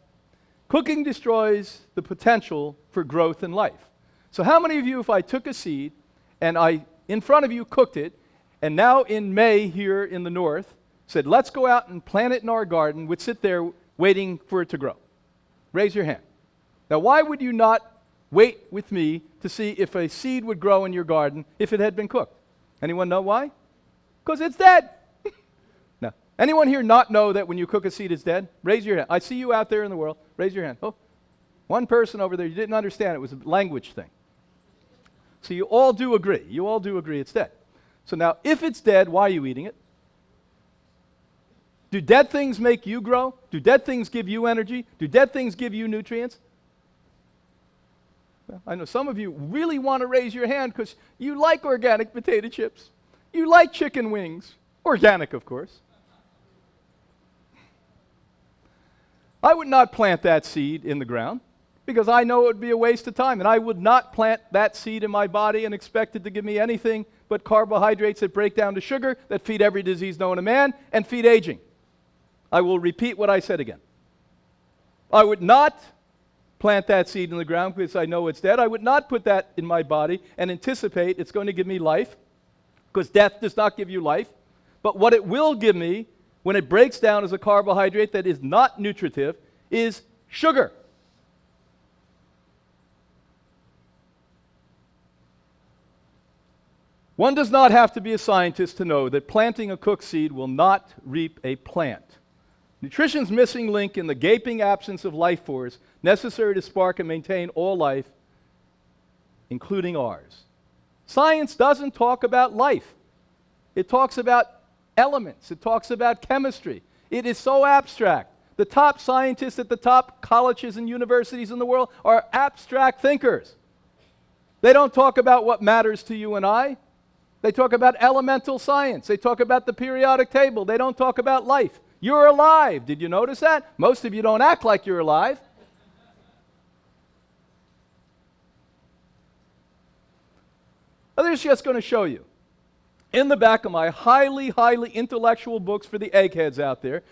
Cooking destroys the potential for growth in life. So how many of you, if I took a seed and I, in front of you, cooked it, and now in May here in the north, said, let's go out and plant it in our garden, would sit there waiting for it to grow? Raise your hand. Now, why would you not wait with me to see if a seed would grow in your garden if it had been cooked? Anyone know why? Because it's dead. No. Anyone here not know that when you cook a seed, it's dead? Raise your hand. I see you out there in the world. Raise your hand. Oh, one person over there, you didn't understand. It was a language thing. So you all do agree. You all do agree it's dead. So now, if it's dead, why are you eating it? Do dead things make you grow? Do dead things give you energy? Do dead things give you nutrients? Well, I know some of you really want to raise your hand because you like organic potato chips. You like chicken wings. Organic, of course. I would not plant that seed in the ground because I know it would be a waste of time, and I would not plant that seed in my body and expect it to give me anything but carbohydrates that break down to sugar that feed every disease known to man and feed aging. I will repeat what I said again. I would not plant that seed in the ground because I know it's dead. I would not put that in my body and anticipate it's going to give me life, because death does not give you life. But what it will give me when it breaks down as a carbohydrate that is not nutritive is sugar. One does not have to be a scientist to know that planting a cooked seed will not reap a plant. Nutrition's missing link in the gaping absence of life force necessary to spark and maintain all life, including ours. Science doesn't talk about life. It talks about elements. It talks about chemistry. It is so abstract. The top scientists at the top colleges and universities in the world are abstract thinkers. They don't talk about what matters to you and I. They talk about elemental science. They talk about the periodic table. They don't talk about life. You're alive. Did you notice that? Most of you don't act like you're alive. Now, this is just going to show you. In the back of my highly, highly intellectual books for the eggheads out there,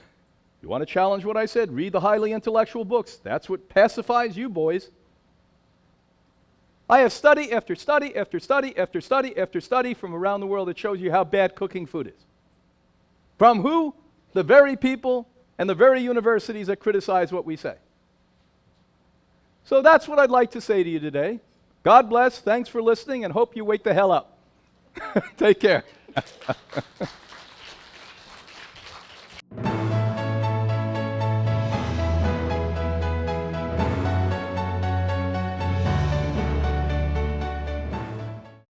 you want to challenge what I said? Read the highly intellectual books. That's what pacifies you boys. I have study after study after study after study after study from around the world that shows you how bad cooking food is. From who? The very people and the very universities that criticize what we say. So that's what I'd like to say to you today. God bless, thanks for listening, and hope you wake the hell up. Take care.